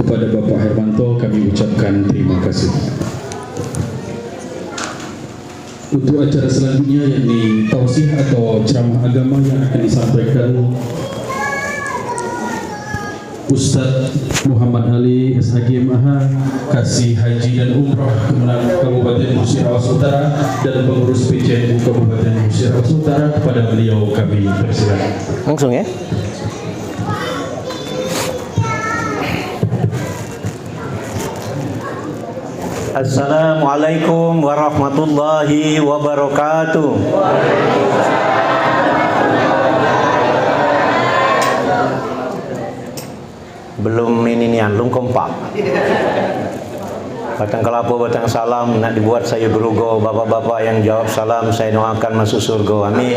Kepada Bapak Hermanto kami ucapkan terima kasih. Untuk acara selanjutnya yakni tausiah atau ceramah agama yang akan disampaikan Ustadz Muhammad Ali SHG MH, Kasih Haji dan Umrah Kemenang Kabupaten Musirawas Utara dan pengurus PCNU Kabupaten Musirawas Utara. Kepada beliau kami persilakan. Langsung ya. Assalamualaikum warahmatullahi wabarakatuh. Belum ini nih, belum kompak. Batang kelapa, batang salam nak dibuat saya berugo. Bapak-bapak yang jawab salam saya doakan masuk surga. Amin.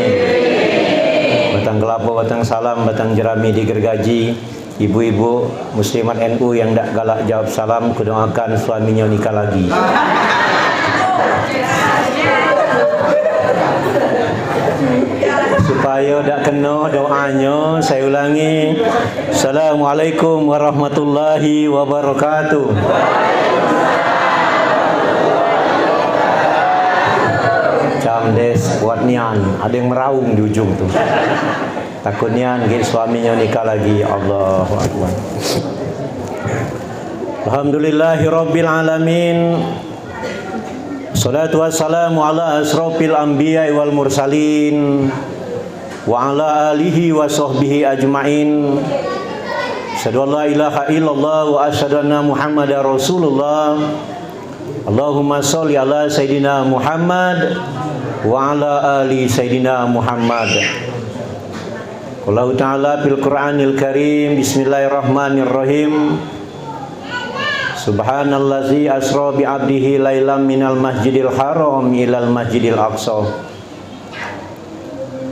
Batang kelapa, batang salam, batang jerami digergaji. Ibu-ibu muslimat NU yang tak galak jawab salam, kudoakan suaminya nikah lagi. Supaya tak kena doanya, saya ulangi. Assalamualaikum warahmatullahi wabarakatuh. Camdes buat nian, ada yang meraung di ujung tu. Takutnya ngin suaminya nikah lagi. Allahu Akbar. Alhamdulillahirabbil alamin. Salatu wassalamu ala asrofil anbiya wal mursalin wa ala alihi wa sahbihi ajmain. Asyhadu an la ilaha illallah wa asyhadu anna Muhammadar Rasulullah. Allahumma sholli ala sayidina Muhammad wa ala ali sayidina Muhammad. Allah Ta'ala fil Qur'anil Karim. Bismillahirrahmanirrahim. Subhanallazi asra bi 'abdihi lailam minal masjidil haram ilal masjidil aqsa.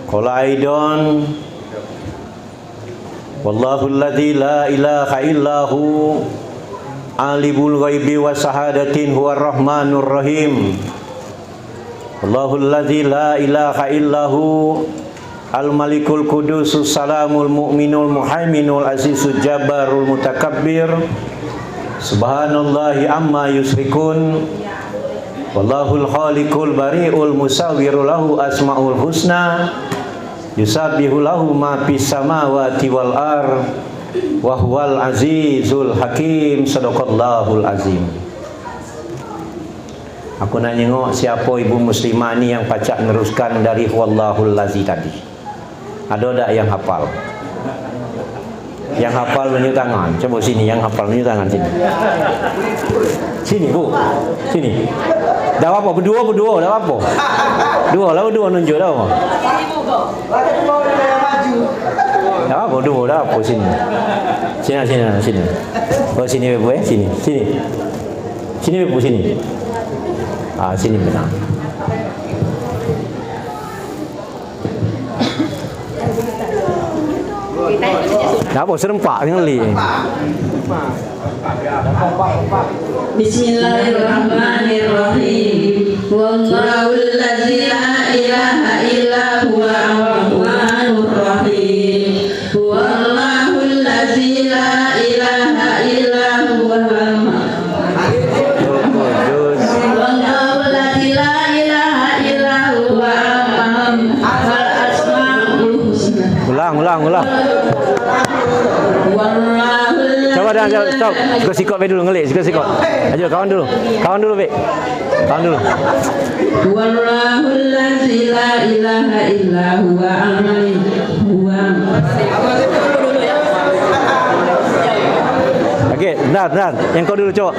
Qala aidan wallahu alladzi la ilaha illahu alimul ghaibi wa shahadatin huwar rahmanur rahim. Wallahu alladzi la ilaha illahu Al-Malikul Qudusus Salamul Mu'minul Muhaiminul Azizul Jabbarul Mutakabbir. Subhanallahi amma yusrikun. Wallahul Khaliqul Bari'ul Musawwiru lahu asma'ul husna. Yusabbihu lahu ma fis samawati wal ar. Wa huwal azizul hakim. Sadaqallahul azim. Aku nak tengok siapa ibu muslimah ni yang pacak neruskan dari wallahul lazi tadi. Ada tak yang hafal? Yang hafal menunjuk tangan. Coba sini yang hafal menunjuk tangan sini. Sini bu, sini. Dah apa? Berdua, dah apa? Dua lah, berdua nunjuk dah apa? Dah apa? Dua dah apa sini? Sini. Oh sini bu sini. Sini bu sini. Ah sini benar. Apa serempak dengan li? Bismillahirrahmanirrahim. Wallahul ladzi la ilaha illa huwa ar-rahmanur rahim. Wallahul ladzi la ilaha illa huwa Wallahul ladzi la ilaha illa huwa al-asmaul husna. Ulang. Coba dah, stop. Sikot baik dulu, ngelik, sikot. Ayo kawan dulu, baik. Kawan dulu. Wallahul ladzi la ilaha illa huwa al-malik huwa. Okey, benar. Yang kau dulu coba.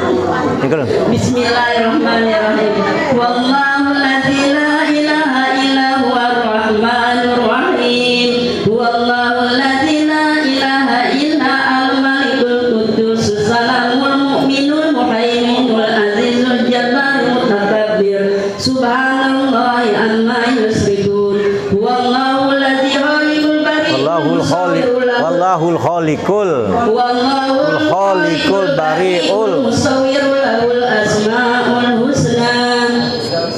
Yang kau dulu. Bismillahirrahmanirrahim. Wallahul ladzi la ilaha illa huwa ar-rahmanur rahim. Wallahul ladzi la ilaha illa al-malikul quddus salamul mu'minul muhaiminul azizul jabbarul mutakabbir. Subhanallahi amma yusrikun. Wallahul ladzi khaliqul bari. Wallahul khaliqul bari'ul musawwirul lahul asmaul husna.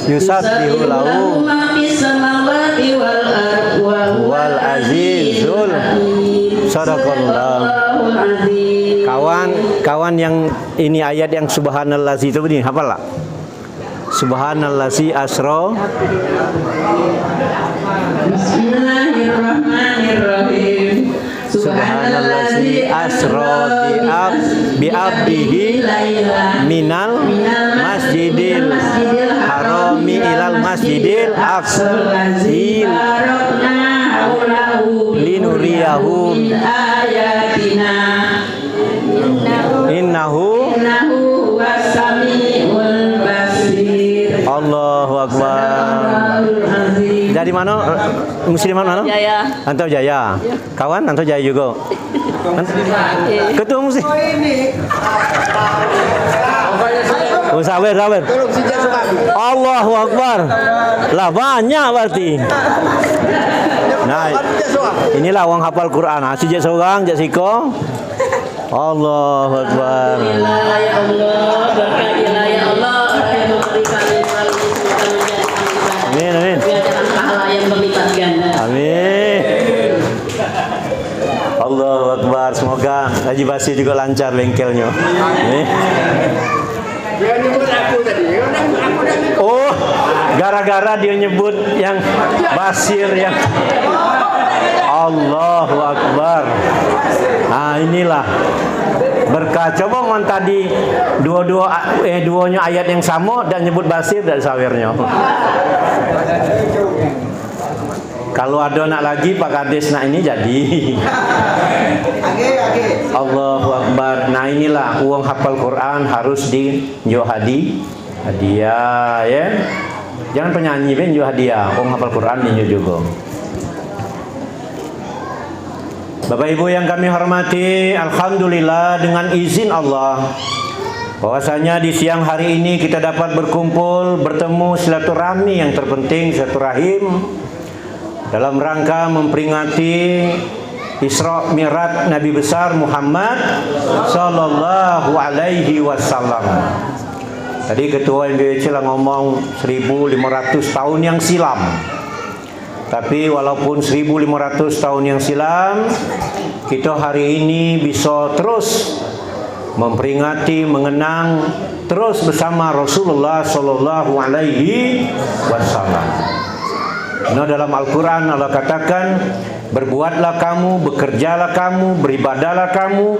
Yusabbihu lahu ma fis samawati wal ardi wal azizul. Sadaqallah. Kawan kawan yang ini ayat yang subhanallazi itu begini, hafal lah? Subhanallazi asra. Bismillahirrahmanirrahim. Subhanallazi asra bi abdihi minal masjidil harami ilal masjidil aqsal linuriyahu min ayatina innahu was-sami'ul basir. Allahu akbar. Dari mana? Muslim mana? Jaya. Antau Jaya. Kawan Antau Jaya juga. Ketua Muslim. Oh, sabar. Allahu akbar. Lah banyak berarti. Nah, inilah orang hafal Quran. Sejak seorang, jak siko. Allahu akbar. Alhamdulillah ya Allah, berkatilah ya Allah, yang memberikan melalui semoga menjadi ibadah. Amin. Dengan pahala yang berlipat ganda. Amin. Allahu akbar. Semoga Haji Basir juga lancar bengkelnya. Amin. Oh, gara-gara dia nyebut yang Basir yang Allahu akbar. Nah, inilah berkah. Coba mon tadi duanya ayat yang sama dan nyebut Basir dan sawirnya. Kalau ada nak lagi Pak Kades nak ini jadi. Allahu akbar. Nah, inilah uang hafal Quran harus dijual hadiah ya. Jangan penyanyi ben jual hadiah. Uang hafal Quran dijual juga. Bapak Ibu yang kami hormati, alhamdulillah dengan izin Allah bahwasanya di siang hari ini kita dapat berkumpul, bertemu, silaturahmi yang terpenting, silaturahim dalam rangka memperingati Isra Mi'raj Nabi besar Muhammad sallallahu alaihi wasallam. Tadi ketua MBWC lah ngomong 1500 tahun yang silam. Tapi walaupun 1500 tahun yang silam, kita hari ini bisa terus memperingati, mengenang terus bersama Rasulullah sallallahu alaihi wasallam. Nah, dalam Al-Qur'an Allah katakan, berbuatlah kamu, bekerjalah kamu, beribadahlah kamu,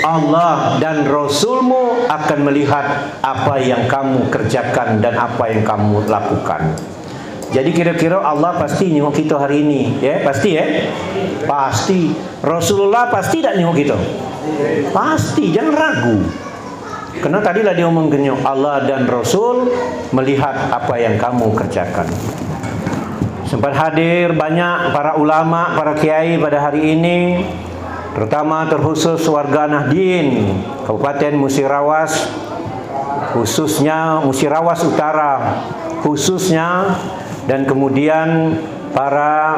Allah dan Rasulmu akan melihat apa yang kamu kerjakan dan apa yang kamu lakukan. Jadi kira-kira Allah pasti nyengok kita hari ini, ya pasti ya, pasti. Rasulullah pasti tak nyengok kita, pasti, jangan ragu. Karena tadilah dia omongnya Allah dan Rasul melihat apa yang kamu kerjakan. Sempat hadir banyak para ulama, para kiai pada hari ini, terutama terkhusus warga Nahdien, Kabupaten Musirawas, khususnya Musirawas Utara, khususnya, dan kemudian para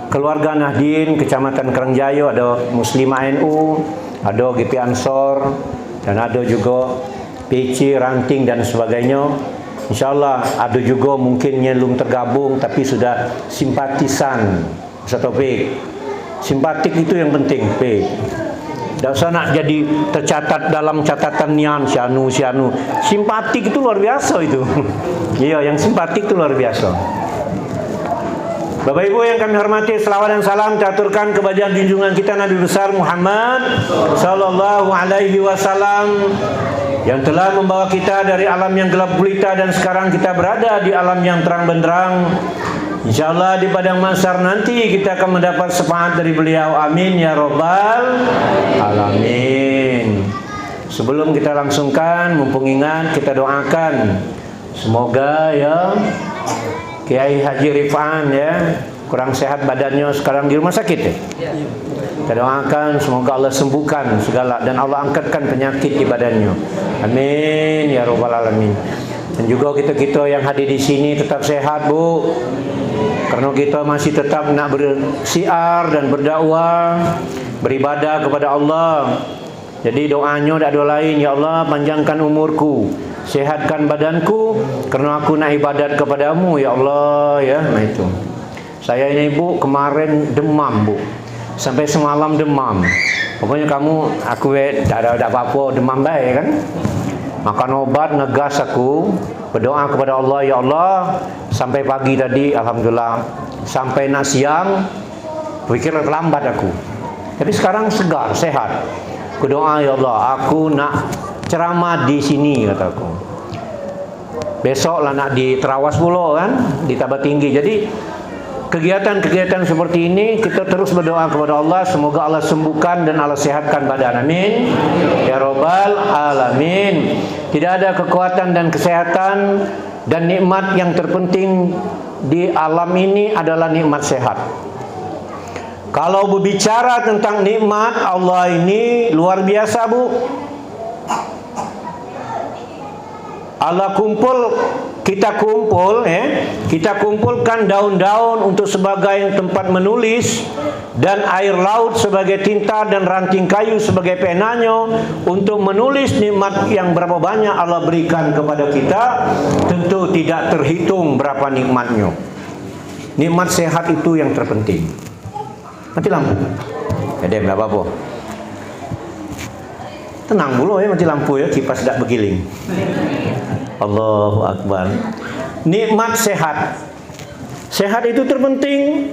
keluarga Nahdien Kecamatan Karangjayo, ada Muslimah NU, ada GP Ansor, dan ada juga PC Ranting dan sebagainya. InsyaAllah ada juga mungkin yang belum tergabung tapi sudah simpatisan. Ustaz Taufik, simpatik itu yang penting. Tak usah nak jadi tercatat dalam catatan nian sianu. Simpatik itu luar biasa itu. Iya, yang simpatik itu luar biasa. Bapak Ibu yang kami hormati, selawat dan salam diaturkan kepada junjungan kita Nabi besar Muhammad sallallahu alaihi wasallam yang telah membawa kita dari alam yang gelap gulita dan sekarang kita berada di alam yang terang benderang. InsyaAllah di padang mahsyar nanti kita akan mendapat syafaat dari beliau. Amin ya rabbal alamin. Sebelum kita langsungkan, mumpung ingat, kita doakan semoga ya Kiai Haji Rifan ya kurang sehat badannya sekarang di rumah sakit ya. Kita doakan semoga Allah sembuhkan segala dan Allah angkatkan penyakit di badannya. Amin ya rabbal alamin. Dan juga kita yang hadir di sini tetap sehat, Bu. Karena kita masih tetap nak bersiar dan berdakwah, beribadah kepada Allah. Jadi doanya tak ada lain, ya Allah panjangkan umurku, sehatkan badanku karena aku nak ibadat kepadamu ya Allah ya. Nah itu. Saya ini Bu kemarin demam Bu. sampai semalam demam. Pokoknya aku tak ada apa-apa, demam baik kan. Makan obat, ngegas aku, berdoa kepada Allah, ya Allah, sampai pagi tadi alhamdulillah, sampai nak siang pikir terlambat aku. Tapi sekarang segar, sehat. Aku doa, ya Allah, aku nak ceramah di sini, kataku. Besok lah nak di Terawas pula kan, di Tabah Tinggi. Jadi kegiatan-kegiatan seperti ini kita terus berdoa kepada Allah, semoga Allah sembuhkan dan Allah sehatkan badan. Amin ya rabbal alamin. Tidak ada kekuatan dan kesehatan dan nikmat yang terpenting di alam ini adalah nikmat sehat. Kalau berbicara tentang nikmat Allah ini luar biasa, Bu. Allah kita kumpulkan daun-daun untuk sebagai tempat menulis dan air laut sebagai tinta dan ranting kayu sebagai penanya untuk menulis nikmat yang berapa banyak Allah berikan kepada kita. Tentu tidak terhitung berapa nikmatnya. Nikmat sehat itu yang terpenting. Mati lampu. Ya dem, tak apa-apa. Tenang dulu ya, mati lampu ya, kipas tak bergiling. Allahu Akbar. Nikmat sehat. Sehat itu terpenting.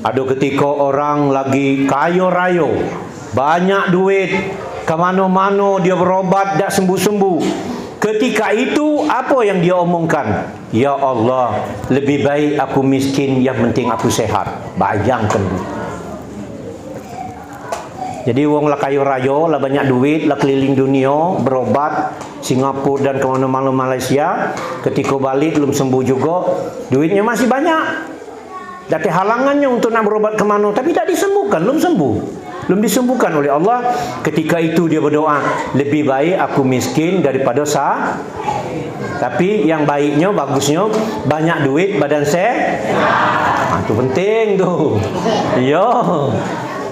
Ada ketika orang lagi kaya raya, banyak duit, kemana-mana dia berobat tak sembuh-sembuh. Ketika itu apa yang dia omongkan? Ya Allah, lebih baik aku miskin, yang penting aku sehat. Bayangkan. Jadi wong lah kaya raya, lah banyak duit, lah keliling dunia, berobat, Singapura dan kemana-mana Malaysia. Ketika balik belum sembuh juga, duitnya masih banyak. Tapi halangannya untuk nak berobat kemana, tapi tak disembuhkan, belum sembuh. Belum disembuhkan oleh Allah. Ketika itu dia berdoa, lebih baik aku miskin daripada sah. Tapi yang baiknya, bagusnya, banyak duit, badan sehat. Itu penting tuh. Yo,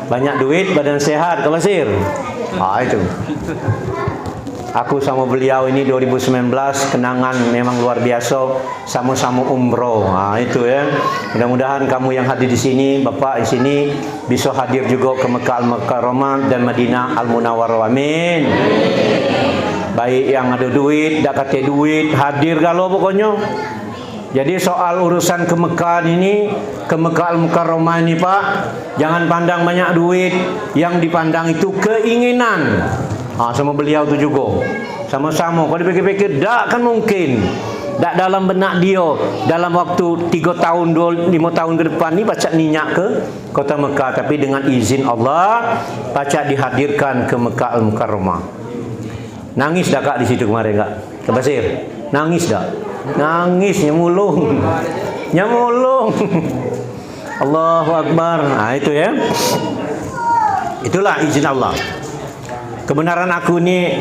banyak duit, badan sehat, Kak Basir. Itu. Aku sama beliau ini 2019 kenangan memang luar biasa, sama-sama umroh. Itu ya. Mudah-mudahan kamu yang hadir di sini, Bapak di sini bisa hadir juga ke Mekah Al-Mukarramah dan Madinah Al-Munawwarah. Amin. Baik yang ada duit, dak kate duit, hadir kalau pokoknya. Jadi soal urusan ke Mekah ini, ke Mekah Al-Mukarramah ini Pak, jangan pandang banyak duit, yang dipandang itu keinginan. Sama beliau tu juga. Sama-sama. Kalau dipikir-pikir, tak kan mungkin. Tak dalam benak dia, dalam waktu 3 tahun, 5 tahun ke depan ni, pacak ninyak ke kota Mekah. Tapi dengan izin Allah, pacak dihadirkan ke Mekah Al-Mukarramah. Nangis dah Kak di situ kemarin Kak? Kak Basir? Nangis dah? Nangis, nyemulung. Nyemulung. Allahu Akbar. Itu ya. Itulah izin Allah. Kebenaran aku ni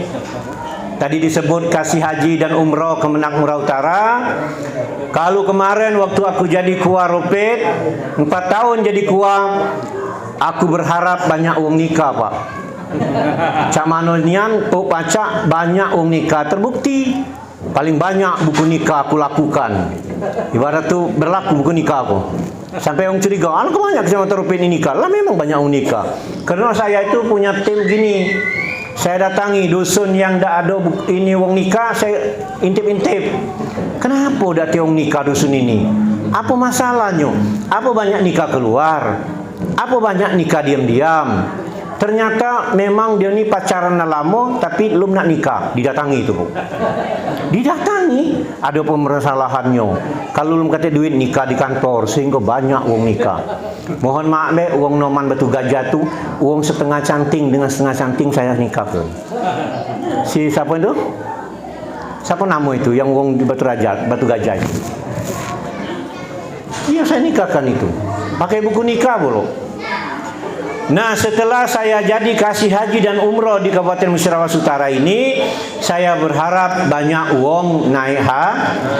tadi disebut kasih haji dan umrah Kemenak Murau Utara. Kalau kemarin waktu aku jadi kuah Ropet 4 tahun jadi kuah, aku berharap banyak uang nikah Pak. Cak manonian Puk Pacak banyak uang nikah, terbukti paling banyak buku nikah aku lakukan. Ibarat tu berlaku buku nikah aku. Sampai orang curiga, alah kebanyak Kecamatan Ropet ini nikah. Lah memang banyak uang nikah. Karena saya itu punya tim gini. Saya datangi dusun yang dah ada ini wong nikah, saya intip-intip. Kenapa dah tiang nikah dusun ini? Apa masalahnya? Apa banyak nikah keluar? Apa banyak nikah diam-diam? Ternyata memang dia ni pacaran lama tapi belum nak nikah. Didatangi itu. Didatangi, ada permasalahannya. Kalau belum kata duit nikah di kantor sehingga banyak wong nikah. Mohon maaf uang Noman Batu Gajah tu, uang setengah canting dengan setengah canting saya nikah ke. Si siapa itu? Siapa nama itu yang uang di Batu Gajah itu? Iya saya nikahkan itu. Pakai buku nikah bolo. Nah setelah saya jadi kasih haji dan umroh di Kabupaten Musirawas Utara ini, saya berharap banyak uang naik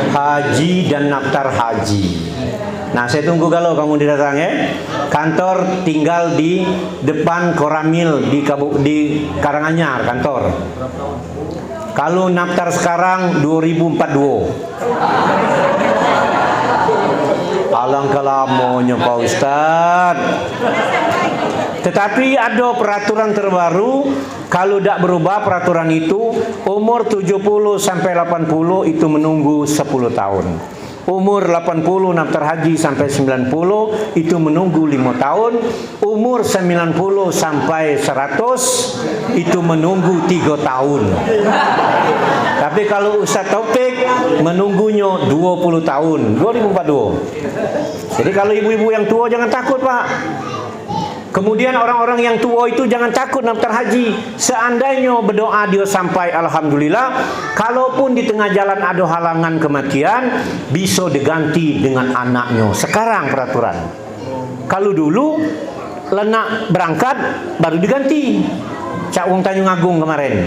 haji dan daftar haji. Nah saya tunggu kalau kamu datang ya. Kantor tinggal di depan Koramil di Karanganyar kantor. Kalau daftar sekarang 2042. Alangkah lamanya Pak Ustadz. Tetapi ada peraturan terbaru, kalau tidak berubah peraturan itu, umur 70 sampai 80 itu menunggu 10 tahun. Umur 80 daftar haji sampai 90 itu menunggu 5 tahun. Umur 90 sampai 100 itu menunggu 3 tahun. Tapi kalau Ustaz Taufik menunggunya 20 tahun, 2042. Jadi kalau ibu-ibu yang tua jangan takut, Pak. Kemudian orang-orang yang tua itu jangan takut daftar haji. Seandainya berdoa dia sampai alhamdulillah, kalaupun di tengah jalan ada halangan kematian, bisa diganti dengan anaknya. Sekarang peraturan. Kalau dulu lenak berangkat baru diganti. Cak Wong Tanjung Agung kemarin.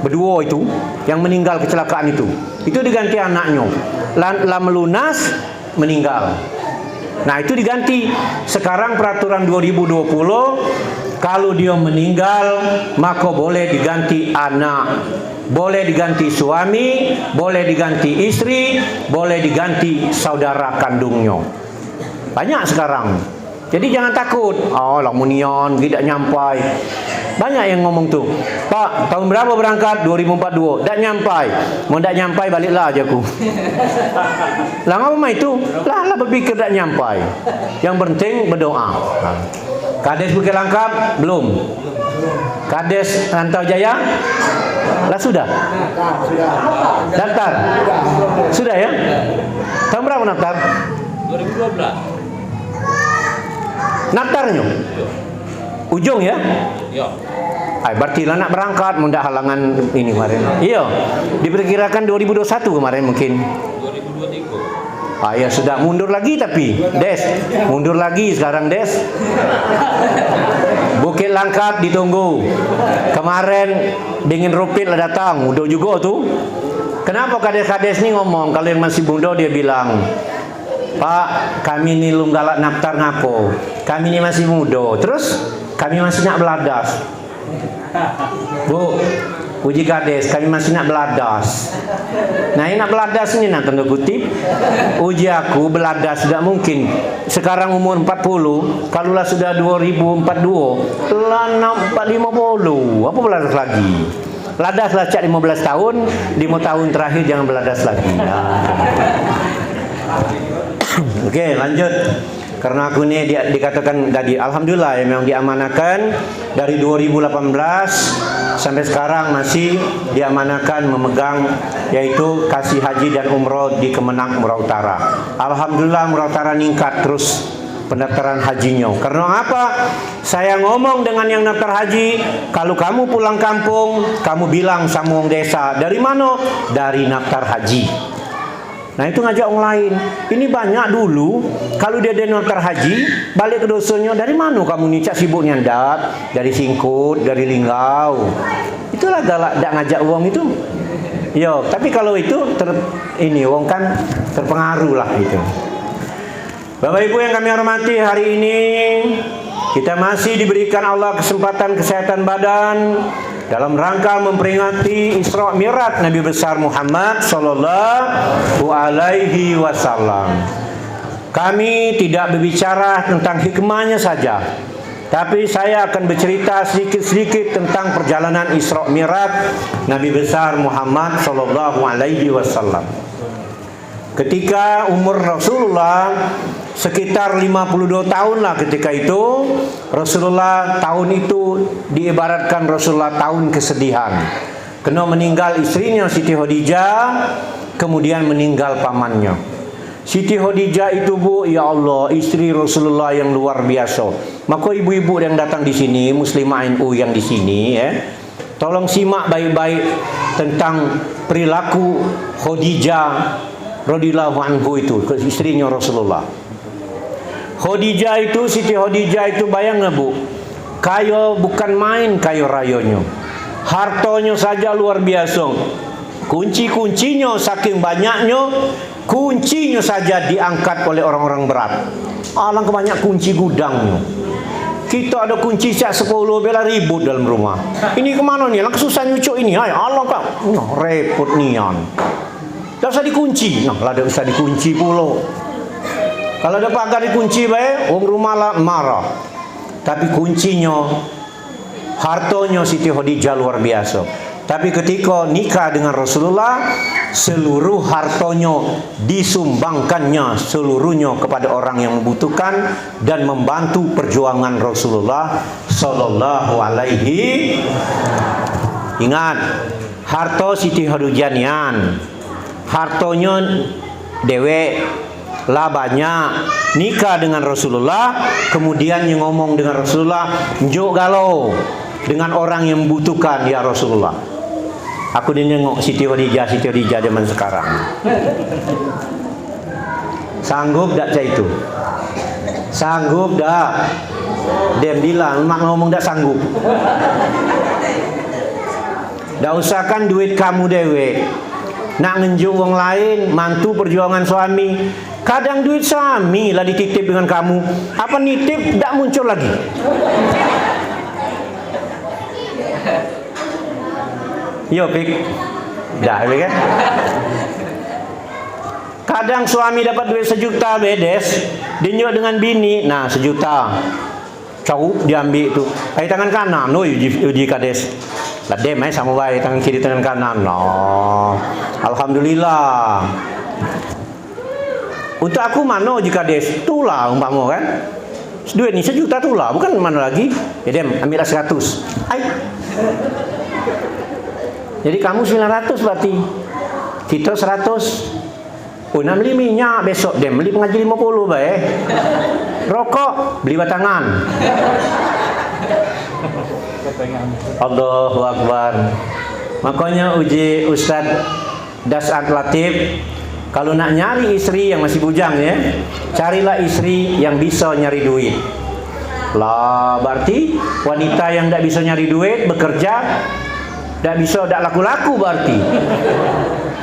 Berdua itu yang meninggal kecelakaan itu diganti anaknya. Lah melunas meninggal. Nah itu diganti. Sekarang peraturan 2020, kalau dia meninggal maka boleh diganti anak, boleh diganti suami, boleh diganti istri, boleh diganti saudara kandungnya. Banyak sekarang. Jadi jangan takut. Oh lamunian tidak nyampai. Banyak yang ngomong tuh, Pak, tahun berapa berangkat? 2042. Tak nyampai. Mau tak nyampai baliklah aja aku. Lah ngapa itu? Lah berpikir tak nyampai. Yang penting berdoa. Kades Bukit Langkap belum. Kades Rantau Jaya lah sudah. Daftar. Sudah ya? Tahun berapa daftar? 2012. Daftarnya? Ujung ya? Iya. Berarti lah nak berangkat, mudah halangan ini kemarin. Iya. Diperkirakan 2021 kemarin mungkin. 2023. Ya sudah mundur lagi tapi Des, mundur lagi sekarang Des. Bukit Langkap ditunggu. Kemarin Dingin Rupit lah datang, udah juga tuh. Kenapa kades-kades ni ngomong? Kalau yang masih muda dia bilang, Pak, kami ni belum galak naftar ngapo. Kami ni masih muda. Terus kami masih nak beladas. Bu, uji kades, kami masih nak beladas. Nah, ini nak beladas ni nak tanda kutip. Uji aku beladas tidak mungkin. Sekarang umur 40, kalulah sudah 2042, lah 450. Apa beladas lagi? Beladaslah cak 15 tahun, 5 tahun terakhir jangan beladas lagi. Oke, lanjut. Karena aku ini dikatakan tadi, alhamdulillah ya memang diamanakan dari 2018 sampai sekarang masih diamanakan memegang yaitu kasih haji dan umroh di Kemenang Murau Utara. Alhamdulillah Murau Utara meningkat terus pendaftaran hajinya. Karena apa? Saya ngomong dengan yang daftar haji, kalau kamu pulang kampung, kamu bilang sama orang desa, dari mana? Dari daftar haji. Nah itu ngajak orang lain. Ini banyak dulu kalau dia daftar haji, balik ke dosanya, dari mana kamu nih cak sibuk nyandat? Dari Singkut, dari Linggau. Itulah galak dak ngajak uang itu. Yo, tapi kalau itu ini uang kan terpengaruh lah itu. Bapak Ibu yang kami hormati, hari ini kita masih diberikan Allah kesempatan kesehatan badan dalam rangka memperingati Isra Mi'raj Nabi besar Muhammad sallallahu alaihi wasallam. Kami tidak berbicara tentang hikmahnya saja, tapi saya akan bercerita sedikit-sedikit tentang perjalanan Isra Mi'raj Nabi besar Muhammad sallallahu alaihi wasallam. Ketika umur Rasulullah sekitar 52 tahun lah ketika itu, Rasulullah tahun itu diibaratkan Rasulullah tahun kesedihan. Kena meninggal istrinya Siti Khadijah, kemudian meninggal pamannya. Siti Khadijah itu Bu, ya Allah, istri Rasulullah yang luar biasa. Maka ibu-ibu yang datang di sini, Muslimah NU yang di sini tolong simak baik-baik tentang perilaku Khadijah radhiyallahu anhu itu, istrinya Rasulullah. Khadijah itu, Siti Khadijah itu bayang Bu, kaya bukan main kaya rayanya. Hartanya saja luar biasa. Kunci-kuncinya saking banyaknya, kuncinya saja diangkat oleh orang-orang berat. Alangkah banyak kunci gudangnya. Kita ada kunci sak 10 bela ribut dalam rumah. Ini kemana nih? Lang susah nyucuk ini. Ay, Allah Pak, repot nian. Tak usah dikunci. Nah, lah tak usah dikunci pula. Kalau ada pagar dikunci baik, orang rumah lah marah. Tapi kuncinya hartonya Siti Khadijah luar biasa. Tapi ketika nikah dengan Rasulullah, seluruh hartonya disumbangkannya seluruhnya kepada orang yang membutuhkan dan membantu perjuangan Rasulullah sallallahu alaihi. Ingat, harta Siti Khadijah nian, hartonya dewek lah banyak, nikah dengan Rasulullah, kemudian yang ngomong dengan Rasulullah, njuk galau dengan orang yang membutuhkan ya Rasulullah. Aku dia nengok Siti Khadijah zaman sekarang. Sanggup tak cah itu? Sanggup dah? Dia bilang, mak ngomong tak sanggup. Dah usahkan duit kamu dewe. Nak ngenjuk orang lain, mantu perjuangan suami. Kadang duit suami lah dititip dengan kamu. Apa nitip tak muncul lagi? Yo pik, dah kan? Kadang suami dapat duit 1 juta bedes, dinjok dengan bini, nah 1 juta, cowok diambil itu, ay tangan kanan, no uji kades, lah dem ay sama baik tangan kiri tangan kanan, no, alhamdulillah. Untuk aku mana uji kades, tulah umpama kan, duit ni 1 juta tulah, bukan mana lagi, ya dem ambil 100, ay. Jadi kamu 900 berarti, kita 100. Oh, nak beli minyak besok dem beli pengaji 50 baik. Rokok beli batangan. Allahu Akbar. Makanya uji Ustaz Das'ad Latif, kalau nak nyari istri yang masih bujang ya, carilah istri yang bisa nyari duit. Lah berarti wanita yang tidak bisa nyari duit bekerja tak bisa, tak laku-laku berarti.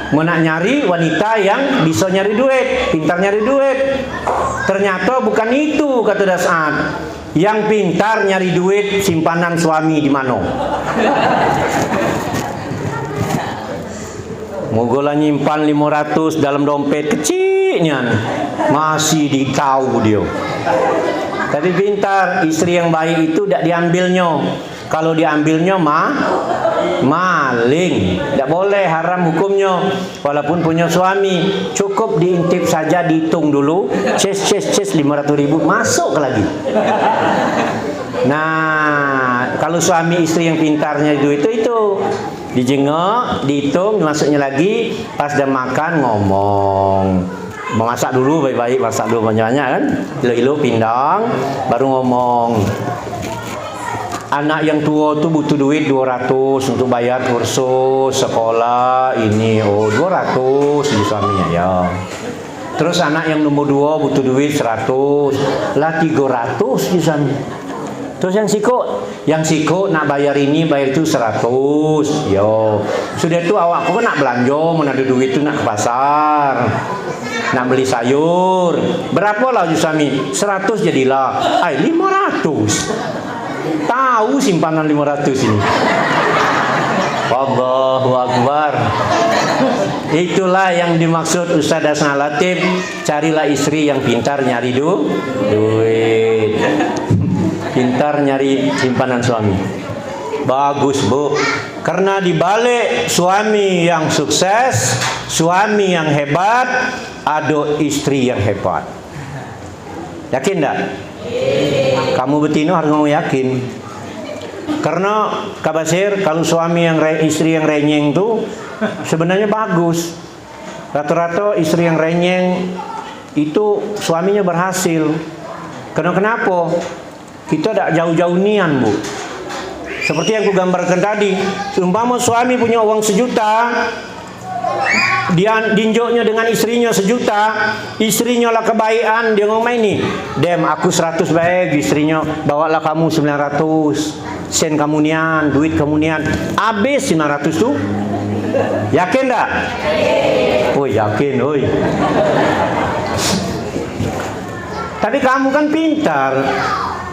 Mau nak nyari wanita yang bisa nyari duit, pintar nyari duit. Ternyata bukan itu kata Das'ad. Yang pintar nyari duit simpanan suami di mana? Mogolah nyimpan 500 dalam dompet kecilnya, masih ditahu dia. Tapi pintar, istri yang baik itu tak diambilnya. Kalau diambilnya maling, tidak boleh, haram hukumnya. Walaupun punya suami, cukup diintip saja, dihitung dulu, ces 500.000 masuk lagi. Nah, kalau suami istri yang pintarnya duit itu dijengok, dihitung, masuknya lagi, pas dah makan ngomong. Memasak dulu baik-baik, masak dulu banyak-banyak kan, ilo-ilo pindang, baru ngomong. Anak yang tua tu butuh duit 200 untuk bayar kursus sekolah ini. Oh 200 di suaminya ya. Terus anak yang nomor 2 butuh duit 100. Lah 300 di suami. Terus yang siko nak bayar ini bayar itu 100. Yo. Sudah itu awakku kan nak belanja, mau ada duit tu nak ke pasar. Nak beli sayur. Berapa lah suami? 100 jadilah. Ay 500. Tahu simpanan 500 ini. Allahu Akbar. Itulah yang dimaksud Ustaz Das'ad Latif. Carilah istri yang pintar nyari duit, pintar nyari simpanan suami. Bagus bu. Karena dibalik suami yang sukses, suami yang hebat, ada istri yang hebat. Yakin tak? Kamu betina harus ngomong yakin. Karena kabasir kalau suami yang istri yang renyeng itu sebenarnya bagus. Rata-rata istri yang renyeng itu suaminya berhasil. Kenapa? Kita tidak jauh-jauh nian bu. Seperti yang kugambarkan tadi, umpama suami punya uang 1 juta, dia dinjoknya dengan istrinya 1 juta, istrinya lah kebaikan, dia ngomong ini, dem aku 100 baik, istrinya bawalah kamu 900, sen kamu nian, duit kamu nian, habis 900 tuh, yakin tak? Oh yakin, oi. Tapi kamu kan pintar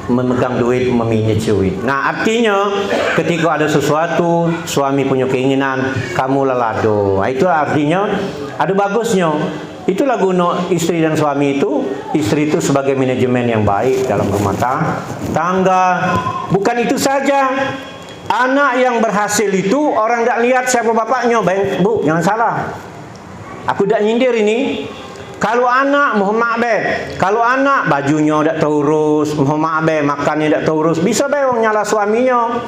memegang duit, meminjam duit. Nah artinya ketika ada sesuatu suami punya keinginan, kamu lelado. Nah, itu artinya ada bagusnya. Itulah guna istri dan suami itu istri itu sebagai manajemen yang baik dalam rumah tangga. Bukan itu saja, anak yang berhasil itu orang tidak lihat siapa bapaknya. Baik, Bu, jangan salah. Aku tidak nyindir ini. Kalau anak Muhammad be, kalau anak bajunya tidak terurus, Muhammad be makannya tidak terurus, bisa be orang nyala suaminya.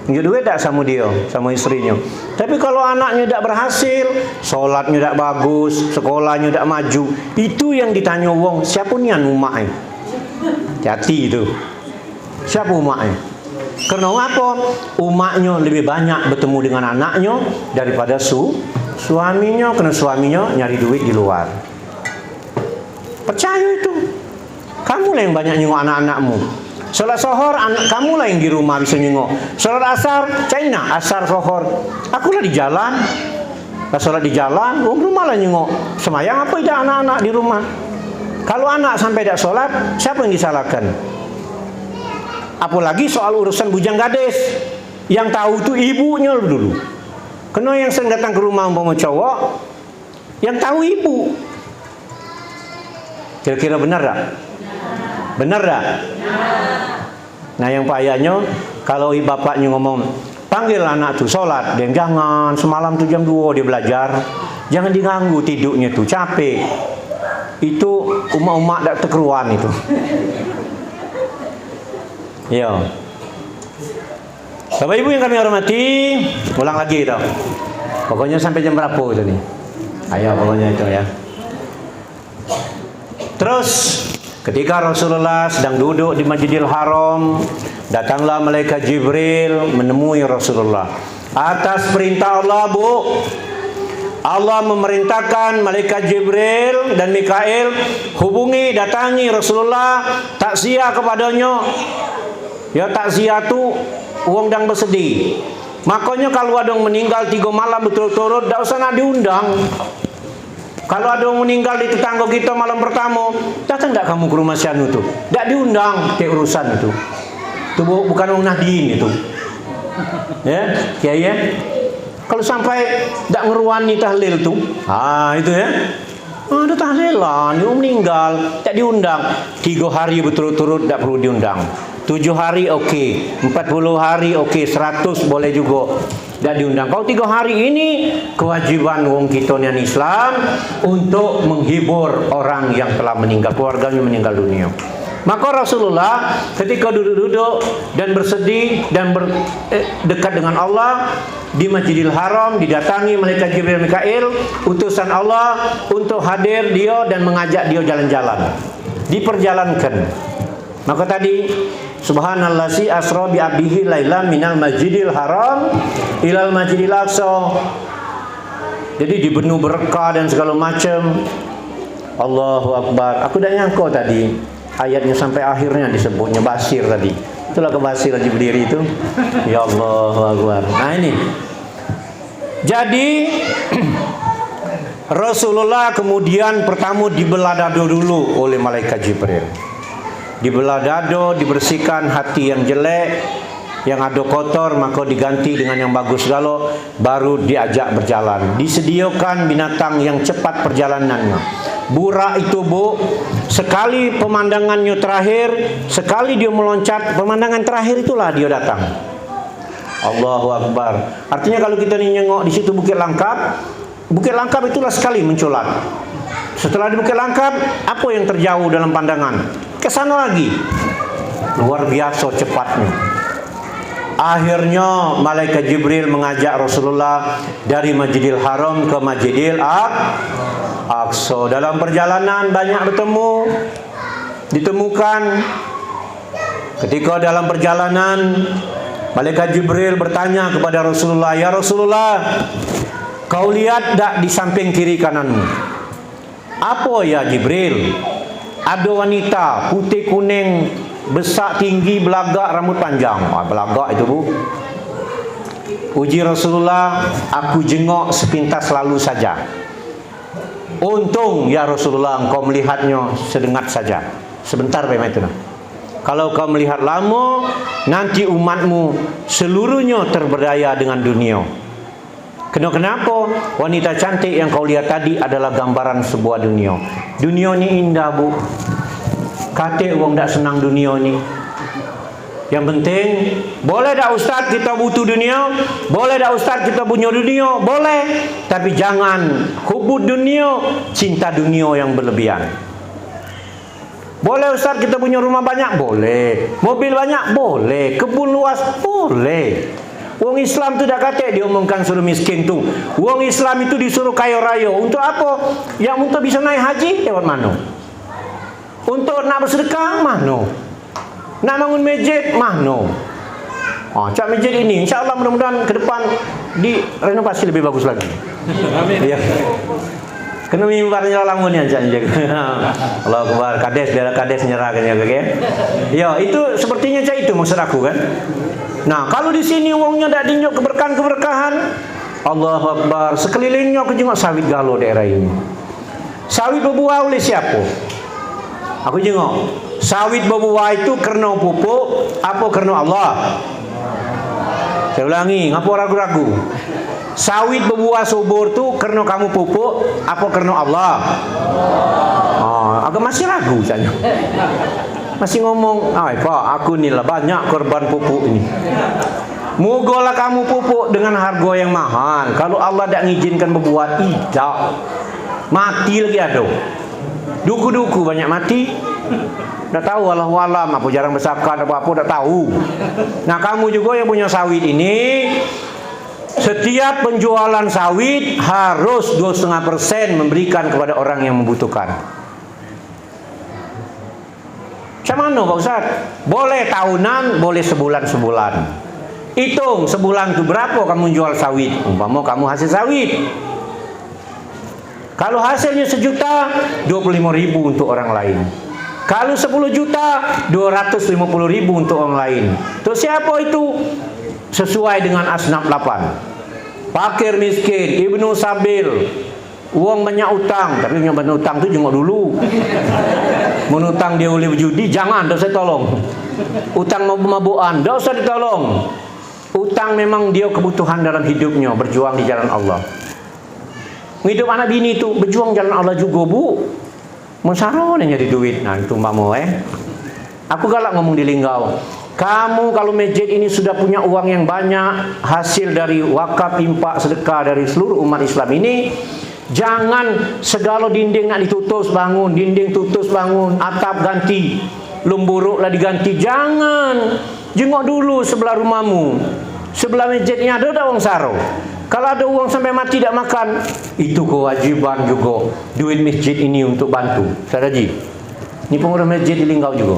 Punya duit tak sama dia, sama istrinya. Tapi kalau anaknya tidak berhasil, solatnya tidak bagus, sekolahnya tidak maju, itu yang ditanya wong, siapa ni anu mak ni? Hati itu. Siapa umaknya? Karena apa? Umaknya lebih banyak bertemu dengan anaknya daripada suaminya, karena suaminya nyari duit di luar. Percaya itu. Kamu lah yang banyak nyengok anak-anakmu. Salat sohor, anak kamu lah yang di rumah bisa nyengok. Salat asar, China, asar sohor. Aku lah di jalan. Lah salat di jalan, rumah lah nyengok. Semayang apa tidak anak-anak di rumah? Kalau anak sampai tidak salat, siapa yang disalahkan? Apalagi soal urusan bujang gadis. Yang tahu itu ibunya dulu. Karena yang sering datang ke rumah umpama cowok, yang tahu ibu. Kira-kira benar tak? Benar tak? Nah yang payahnya, kalau bapaknya ngomong, panggil anak tu sholat, dia jangan, semalam tu jam 2 dia belajar, jangan diganggu tidurnya tu, capek. Itu umak-umak tak terkeruan itu. Ya. Bapak Ibu yang kami hormati, ulang lagi tau. Pokoknya sampai jam berapa tadi? Ayo pokoknya itu ya. Terus ketika Rasulullah sedang duduk di Masjidil Haram, datanglah malaikat Jibril menemui Rasulullah. Atas perintah Allah, Bu, Allah memerintahkan malaikat Jibril dan Mikail hubungi, datangi Rasulullah, takziah kepadanya. Ya, takziah tu wong dang bersedih. Makanya kalau ada yang meninggal 3 malam betul-betul, tak usah nak diundang. Kalau ada yang meninggal di tetangga kita malam pertama, datang tak kamu ke rumah si anu tu? Tak diundang ke urusan itu. Itu bukan orang Nahdien itu. Ya, kiai ya. Kalau sampai tak ngeruani tahlil tu, itu ya. Ada tahlilan, dia meninggal, tak diundang. 3 hari berturut-turut tak perlu diundang. 7 hari okey, 40 hari okey, 100 boleh juga. Tak diundang. Kalau 3 hari ini kewajiban wong kita yang Islam untuk menghibur orang yang telah meninggal, keluarganya meninggal dunia. Maka Rasulullah ketika duduk-duduk dan bersedih dan dekat dengan Allah di Masjidil Haram, didatangi malaikat Jibril Mikail, utusan Allah untuk hadir dia dan mengajak dia jalan-jalan. Diperjalankan. Maka tadi subhanallazi asra bi abdihi lailan minal masjidil haram ilal masjidil aqsa. Jadi dipenuh berkah dan segala macam. Allahu akbar. Aku dah nyangka tadi ayatnya sampai akhirnya disebutnya Basir tadi. Itulah kebasir lagi berdiri itu. Ya Allahu akbar. Nah ini. Jadi Rasulullah kemudian pertama dibelah dada dulu oleh malaikat Jibril. Dibelah dada, dibersihkan hati yang jelek, yang ada kotor, maka diganti dengan yang bagus segala, baru diajak berjalan. Disediakan binatang yang cepat perjalanannya. Burak itu, Bu, sekali pemandangannya terakhir, sekali dia meloncat, pemandangan terakhir itulah dia datang. Allahu akbar. Artinya kalau kita nengok di situ Bukit Langkap, Bukit Langkap itulah sekali menculat. Setelah di Bukit Langkap, apa yang terjauh dalam pandangan? Ke sana lagi. Luar biasa cepatnya. Akhirnya malaikat Jibril mengajak Rasulullah dari Masjidil Haram ke Masjidil Aqsa. Dalam perjalanan banyak ditemukan. Ketika dalam perjalanan malaikat Jibril bertanya kepada Rasulullah, "Ya Rasulullah, kau lihat tak di samping kiri kananmu?" "Apa ya Jibril?" "Ada wanita putih kuning, besar tinggi, belagak, rambut panjang." Belagak itu, Bu. Uji Rasulullah, "Aku jengok sepintas lalu saja." "Untung ya Rasulullah engkau melihatnya sedengat saja." Sebentar memang itu. Kalau kau melihat lama, nanti umatmu seluruhnya terberdaya dengan dunia. Kenapa? Wanita cantik yang kau lihat tadi adalah gambaran sebuah dunia. Dunia ni indah, Bu. Kata orang tak senang dunia ni. Yang penting, boleh tak ustaz kita butuh dunia? Boleh tak ustaz kita punya dunia? Boleh. Tapi jangan hubud dunia, cinta dunia yang berlebihan. Boleh ustaz kita punya rumah banyak? Boleh. Mobil banyak? Boleh. Kebun luas? Boleh. Wong Islam tu dah kata dia omongkan suruh miskin tu. Wong Islam itu disuruh kaya raya. Untuk apa? Yang untuk bisa naik haji lewat mana? Untuk nak bersedekah mana? Nak bangun masjid mana? Cak masjid ini insya-Allah mudah-mudahan ke depan direnovasi lebih bagus lagi. Amin. Ya. Kena mimbarnya lama ni aja. Allah Akbar. Kades nyerah kan ya, okey. Ya, itu sepertinya cak itu maksud aku kan. Nah, kalau di sini wongnya tak dinjok keberkahan, Allahu Akbar. Sekelilingnya aku jengok sawit galo daerah ini. Sawit berbuah oleh siapa? Aku jengok. Sawit berbuah itu kerana pupuk, apa kerana Allah? Saya ulangi, ngapa ragu-ragu? Sawit berbuah subur tu kerana kamu pupuk, apa kerana Allah? Agak masih ragu saya. Masih ngomong, Pak, aku ni lah banyak korban pupuk ini. Mogalah kamu pupuk dengan harga yang mahal. Kalau Allah tak mengizinkan berbuah, tidak. Mati lagi ada. Duku-duku banyak mati. Tak tahu Allahualam, apa jarang bersakat apa-apa, tak tahu. Nah, kamu juga yang punya sawit ini, setiap penjualan sawit harus 2,5% memberikan kepada orang yang membutuhkan. Macam mana Pak Ustaz? Boleh tahunan, boleh sebulan-sebulan. Hitung sebulan itu berapa kamu jual sawit. Umpama kamu hasil sawit. Kalau hasilnya 1 juta, 25.000 untuk orang lain. Kalau 10 juta, 250.000 untuk orang lain. Terus siapa itu? Sesuai dengan asnaf 8. Fakir miskin, ibnu sabil, uang banyak utang. Tapi yang banyak utang tu jengok dulu. Menutang dia oleh berjudi, jangan, tak usah tolong. Utang mabuk-mabukan, tak usah ditolong. Utang memang dia kebutuhan dalam hidupnya, berjuang di jalan Allah. Hidup anak bini itu berjuang jalan Allah juga, Bu. Mensaro nyari duit. Nah, itu mbakmu Aku galak ngomong di Linggau. Kamu kalau masjid ini sudah punya uang yang banyak, hasil dari wakaf, infak, sedekah dari seluruh umat Islam ini, jangan segala dinding nak ditutus bangun, dinding tutus bangun, atap ganti, lumburuklah diganti. Jangan. Jengok dulu sebelah rumahmu. Sebelah masjidnya ada tak uang saro? Kalau ada uang sampai mati tak makan, itu kewajiban juga. Duit masjid ini untuk bantu. Saraji, ini pengurus masjid di Linggau juga.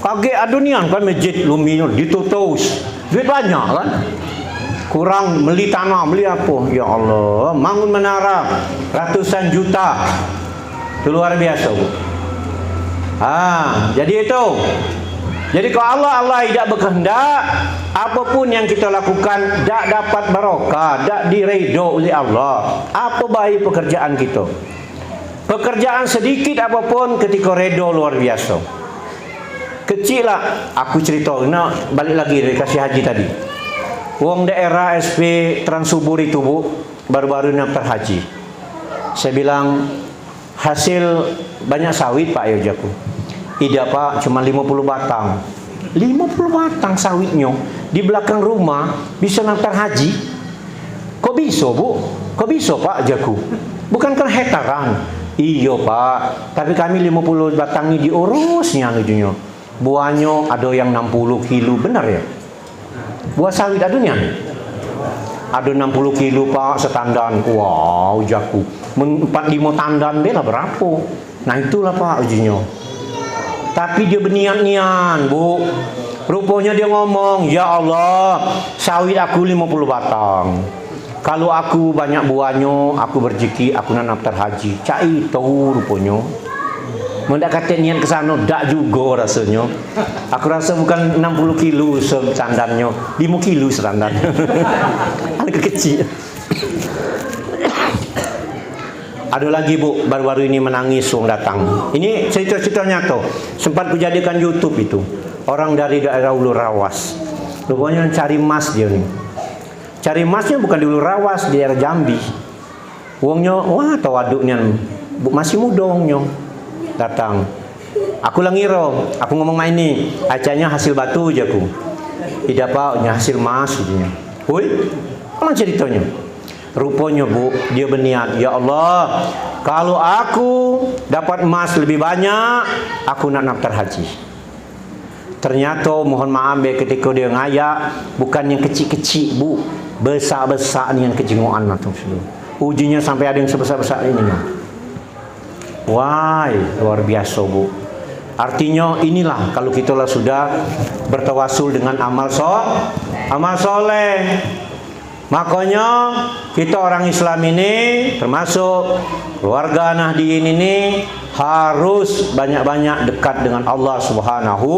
Kaget adunian kan masjid luminya ditutus. Duit banyak kan? Kurang beli tanah, beli apa? Ya Allah, bangun menara ratusan juta. Itu luar biasa, Bu. Jadi itu. Jadi kalau Allah tidak berkehendak, apapun yang kita lakukan tak dapat barokah, tak diredha oleh Allah. Apa baik pekerjaan kita? Pekerjaan sedikit apapun ketika redha luar biasa. Kecil lah, aku cerita, balik lagi dari kasih haji tadi. Wong daerah SP Transubur itu, Bu, baru-baru daftar haji. Saya bilang, hasil banyak sawit Pak Yojaku. Tidak Pak, cuma 50 batang. 50 batang sawitnya di belakang rumah bisa daftar haji. Kok bisa, Bu? Kok bisa Pak Jaku? Bukankah hektaran? Iya Pak, tapi kami 50 batang ini diurusnya nujunya. Buahnya ada yang 60 kilo, benar ya? Buah sawit adunya ada 60 kilo Pak, setandan. Wow, Jaku 45 tandan bela berapa? Nah itulah Pak ujinya. Tapi dia berniat-niat, Bu. Rupanya dia ngomong, ya Allah, sawit aku 50 batang. Kalau aku banyak buahnya, aku berjeki, aku nak daftar haji. Cak itu rupanya. Mendak kata niat ke sana, dak juga rasanya. Aku rasa bukan 60 kilo setandannya, 5 kilo setandan. Agak kecil. Ada lagi, Bu, baru-baru ini menangis wong datang. Ini cerita-cerita nyata. Sempat kujadikan YouTube itu. Orang dari daerah Ulu Rawas. Rupanya cari emas dia nih. Cari emasnya bukan di Ulu Rawas, di daerah Jambi. Wongnya, wah tawaduknya, masih muda wongnya. Datang. Aku langiro, aku ngomong main ini, acanya hasil batu aja aku. Tidak paknya hasil emas gitu. Woi, mana ceritanya? Rupanya Bu, dia berniat, ya Allah, kalau aku dapat emas lebih banyak, aku nak daftar haji. Ternyata mohon maaf ketika dia ngayak, bukan yang kecil-kecil Bu, besar-besar ni yang kejenguan lah tu. Ujinya sampai ada yang sebesar-besar ini. Wah, luar biasa Bu. Artinya inilah kalau kita lah sudah bertawasul dengan amal soleh. Makanya kita orang Islam ini termasuk keluarga Nahdien ini harus banyak-banyak dekat dengan Allah Subhanahu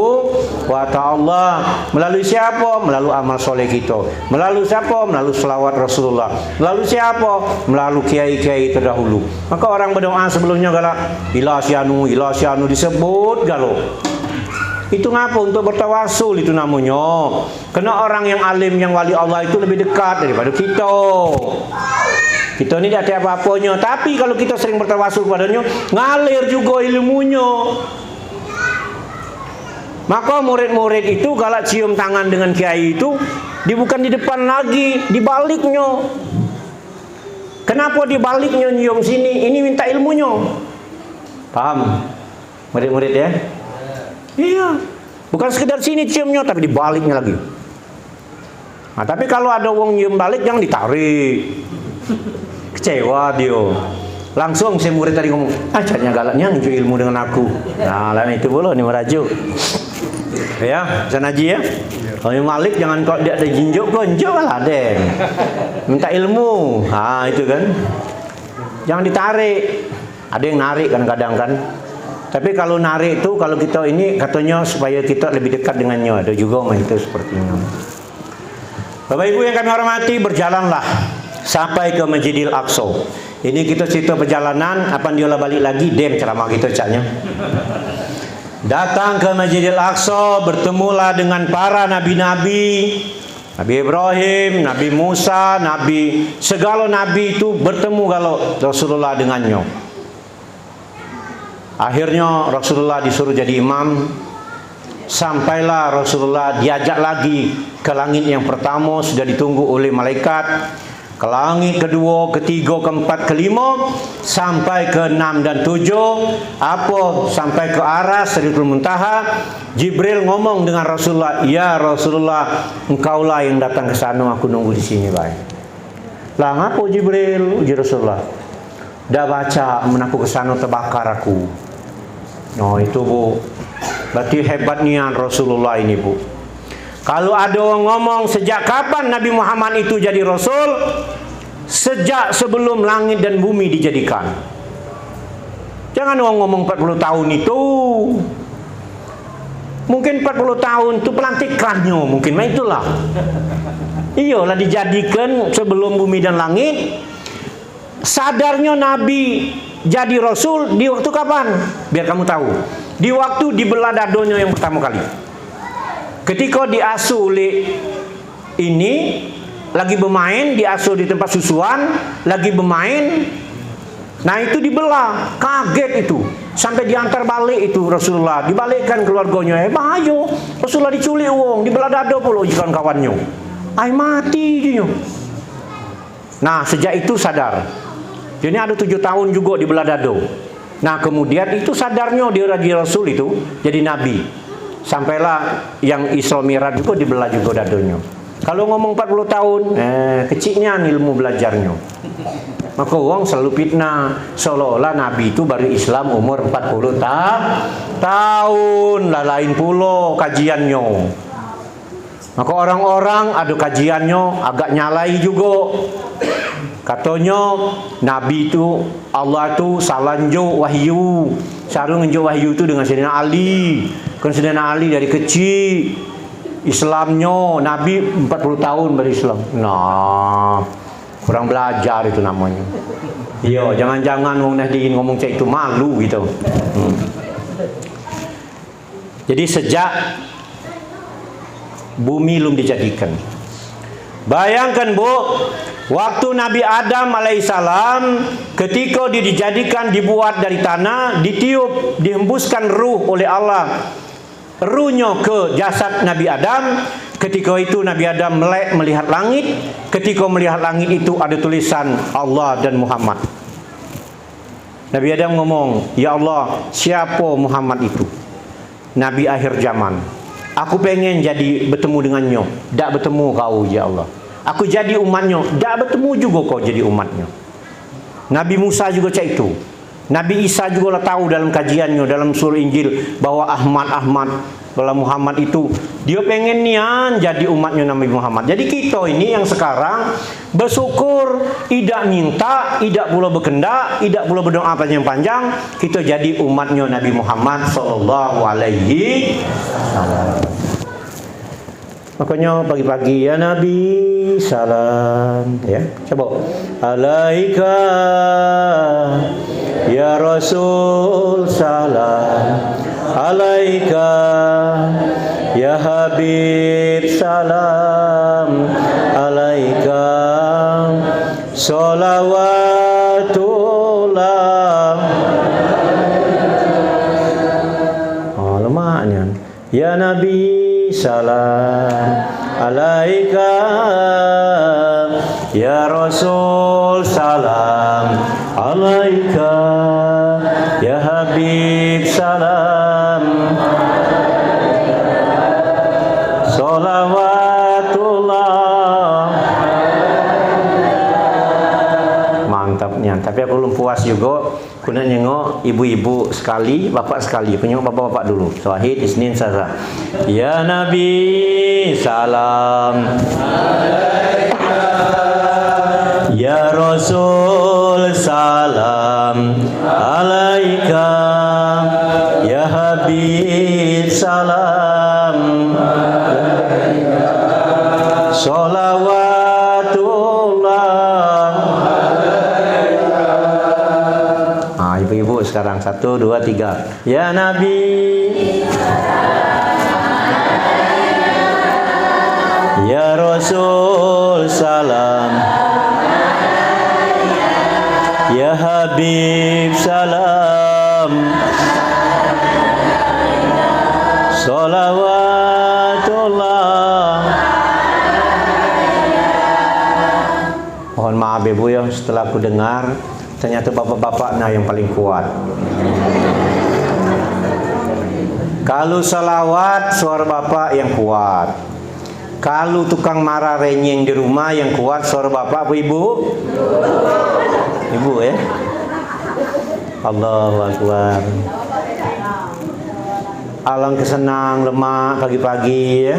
wa ta'ala. Melalui siapa? Melalui amal soleh kita. Melalui siapa? Melalui selawat Rasulullah. Melalui siapa? Melalui kiai-kiai terdahulu. Maka orang berdoa sebelumnya galak ila syanu disebut galo. Itu ngapa? Untuk bertawasul itu namanya. Karena orang yang alim, yang wali Allah itu lebih dekat daripada kita. Kita ni tak ada apa-apanya, tapi kalau kita sering bertawasul padanya, ngalir juga ilmunya. Maka murid-murid itu kalau cium tangan dengan kiai itu, bukan di depan lagi, di baliknya. Kenapa di baliknya nyium sini? Ini minta ilmunya. Paham? Murid-murid ya? Iya. Bukan sekedar sini ciumnya, tapi di baliknya lagi. Nah, tapi kalau ada wong nyium balik, jangan ditarik. Kecewa dia. Langsung si murid tadi ngomong, caranya galaknya nunjuk ilmu dengan aku. Nah, lain itu boleh nih merajuk. Ya, Ustaz Haji ya. Kalau Malik jangan kok dia ada jinjuk lah den. Minta ilmu. Ah, itu kan. Jangan ditarik. Ada yang narik kadang-kadang kan. Tapi kalau narik itu kalau kita ini katanya supaya kita lebih dekat dengannya. Ada juga mah itu sepertinya. Bapak Ibu yang kami hormati, berjalanlah sampai ke Masjidil Aqsa. Ini kita cerita perjalanan, apa dia lah balik lagi dem ceramah kita caknya. Datang ke Masjidil Aqsa, bertemulah dengan para nabi-nabi, Nabi Ibrahim, Nabi Musa, Nabi, segala nabi itu bertemu kalau Rasulullah dengannya. Akhirnya Rasulullah disuruh jadi imam. Sampailah Rasulullah diajak lagi ke langit yang pertama, sudah ditunggu oleh malaikat. Ke langit kedua, ketiga, keempat, kelima, sampai ke 6 dan 7. Apa? Sampai ke aras Sidratul Muntaha. Jibril ngomong dengan Rasulullah, ya Rasulullah, engkaulah yang datang ke sana, aku nunggu di sini baik. Lah ngapa Jibril? Uji Rasulullah, dah baca menaku ke sana terbakar aku. No itu Bu, berarti hebatnya Rasulullah ini Bu. Kalau ada orang ngomong sejak kapan Nabi Muhammad itu jadi Rasul? Sejak sebelum langit dan bumi dijadikan. Jangan orang ngomong 40 tahun itu. Mungkin 40 tahun itu pelantikannya, mungkin itulah. Iyalah dijadikan sebelum bumi dan langit. Sadarnya Nabi jadi Rasul di waktu kapan? Biar kamu tahu. Di waktu dibelah dadonya yang pertama kali. Ketika diasuh oleh ini, lagi bermain, diasuh di tempat susuan, lagi bermain, nah itu dibelah, kaget itu, sampai diantar balik itu Rasulullah, dibalikkan keluarganya, bahaya, Rasulullah diculik wong, dibelah dada pula jikan kawannya, ay mati dia. Nah sejak itu sadar, jadi ada 7 tahun juga dibelah dada. Nah kemudian itu sadarnya dia jadi Rasul itu, jadi Nabi. Sampailah yang Isra Mi'raj juga dibelah juga dadonya. Kalau ngomong 40 tahun, kecilnya ilmu belajarnya. Maka orang selalu fitnah seolah-olah Nabi itu baru Islam umur 40 tahun, lah lain pula kajiannya. Maka orang-orang ada kajiannya agak nyalai juga. Katanya Nabi itu Allah itu salanjo wahyu, sarung ngenjo wahyu itu dengan Sayyidina Ali. Kan Sayyidina Ali dari kecil Islamnya, Nabi 40 tahun berislam. Nah, kurang belajar itu namanya. Iya, jangan-jangan wong Nahdien ngomong cek itu malu gitu. Jadi sejak bumi belum dijadikan, Bayangkan Bu, waktu Nabi Adam alaihissalam ketika dia dijadikan, dibuat dari tanah, ditiup, dihembuskan ruh oleh Allah, ruhnya ke jasad Nabi Adam. Ketika itu Nabi Adam melek melihat langit. Ketika melihat langit itu ada tulisan Allah dan Muhammad. Nabi Adam ngomong, "Ya Allah, siapa Muhammad itu? Nabi akhir zaman. Aku pengen jadi bertemu dengannya. Tak bertemu kau, ya Allah. Aku jadi umatnya. Tak bertemu juga kau jadi umatnya." Nabi Musa juga cak itu. Nabi Isa juga lah tahu dalam kajiannya dalam surah Injil bahwa Ahmad bahwa Muhammad itu dia pengen nian jadi umatnya Nabi Muhammad. Jadi kita ini yang sekarang bersyukur, tidak minta, tidak pula berkendak, tidak pula berdoa panjang-panjang, kita jadi umatnya Nabi Muhammad sallallahu alaihi wasallam. Makanya pagi-pagi ya Nabi salam ya. Coba alaika ya Rasul salam, alaika ya Habib salam, alaika salawatullah. Oh lemaknya ya Nabi salam, alaika ya Rasul salam, alaika ya Habib salam, salawatullah. Mantapnya. Tapi aku belum puas juga. Kuna nengok ibu-ibu sekali, bapak sekali. Penyengok bapak-bapak dulu. Wahid, Isnin, Selasa. Ya Nabi salam, ya Rasul salam, alaika ya Habib salam, salawatullah. Ibu-ibu sekarang 1, 2, 3. Ya Nabi, ya Rasul salam, ya Habib salam, salawatullah. Mohon maaf ibu ya, setelah aku dengar ternyata bapak-bapaknya yang paling kuat. Kalau salawat, suara bapak yang kuat. Kalau tukang marah renyeng di rumah yang kuat, suara bapak apa ibu? Ibu ya. Allahu Akbar. Alangkah senang lemak pagi-pagi ya.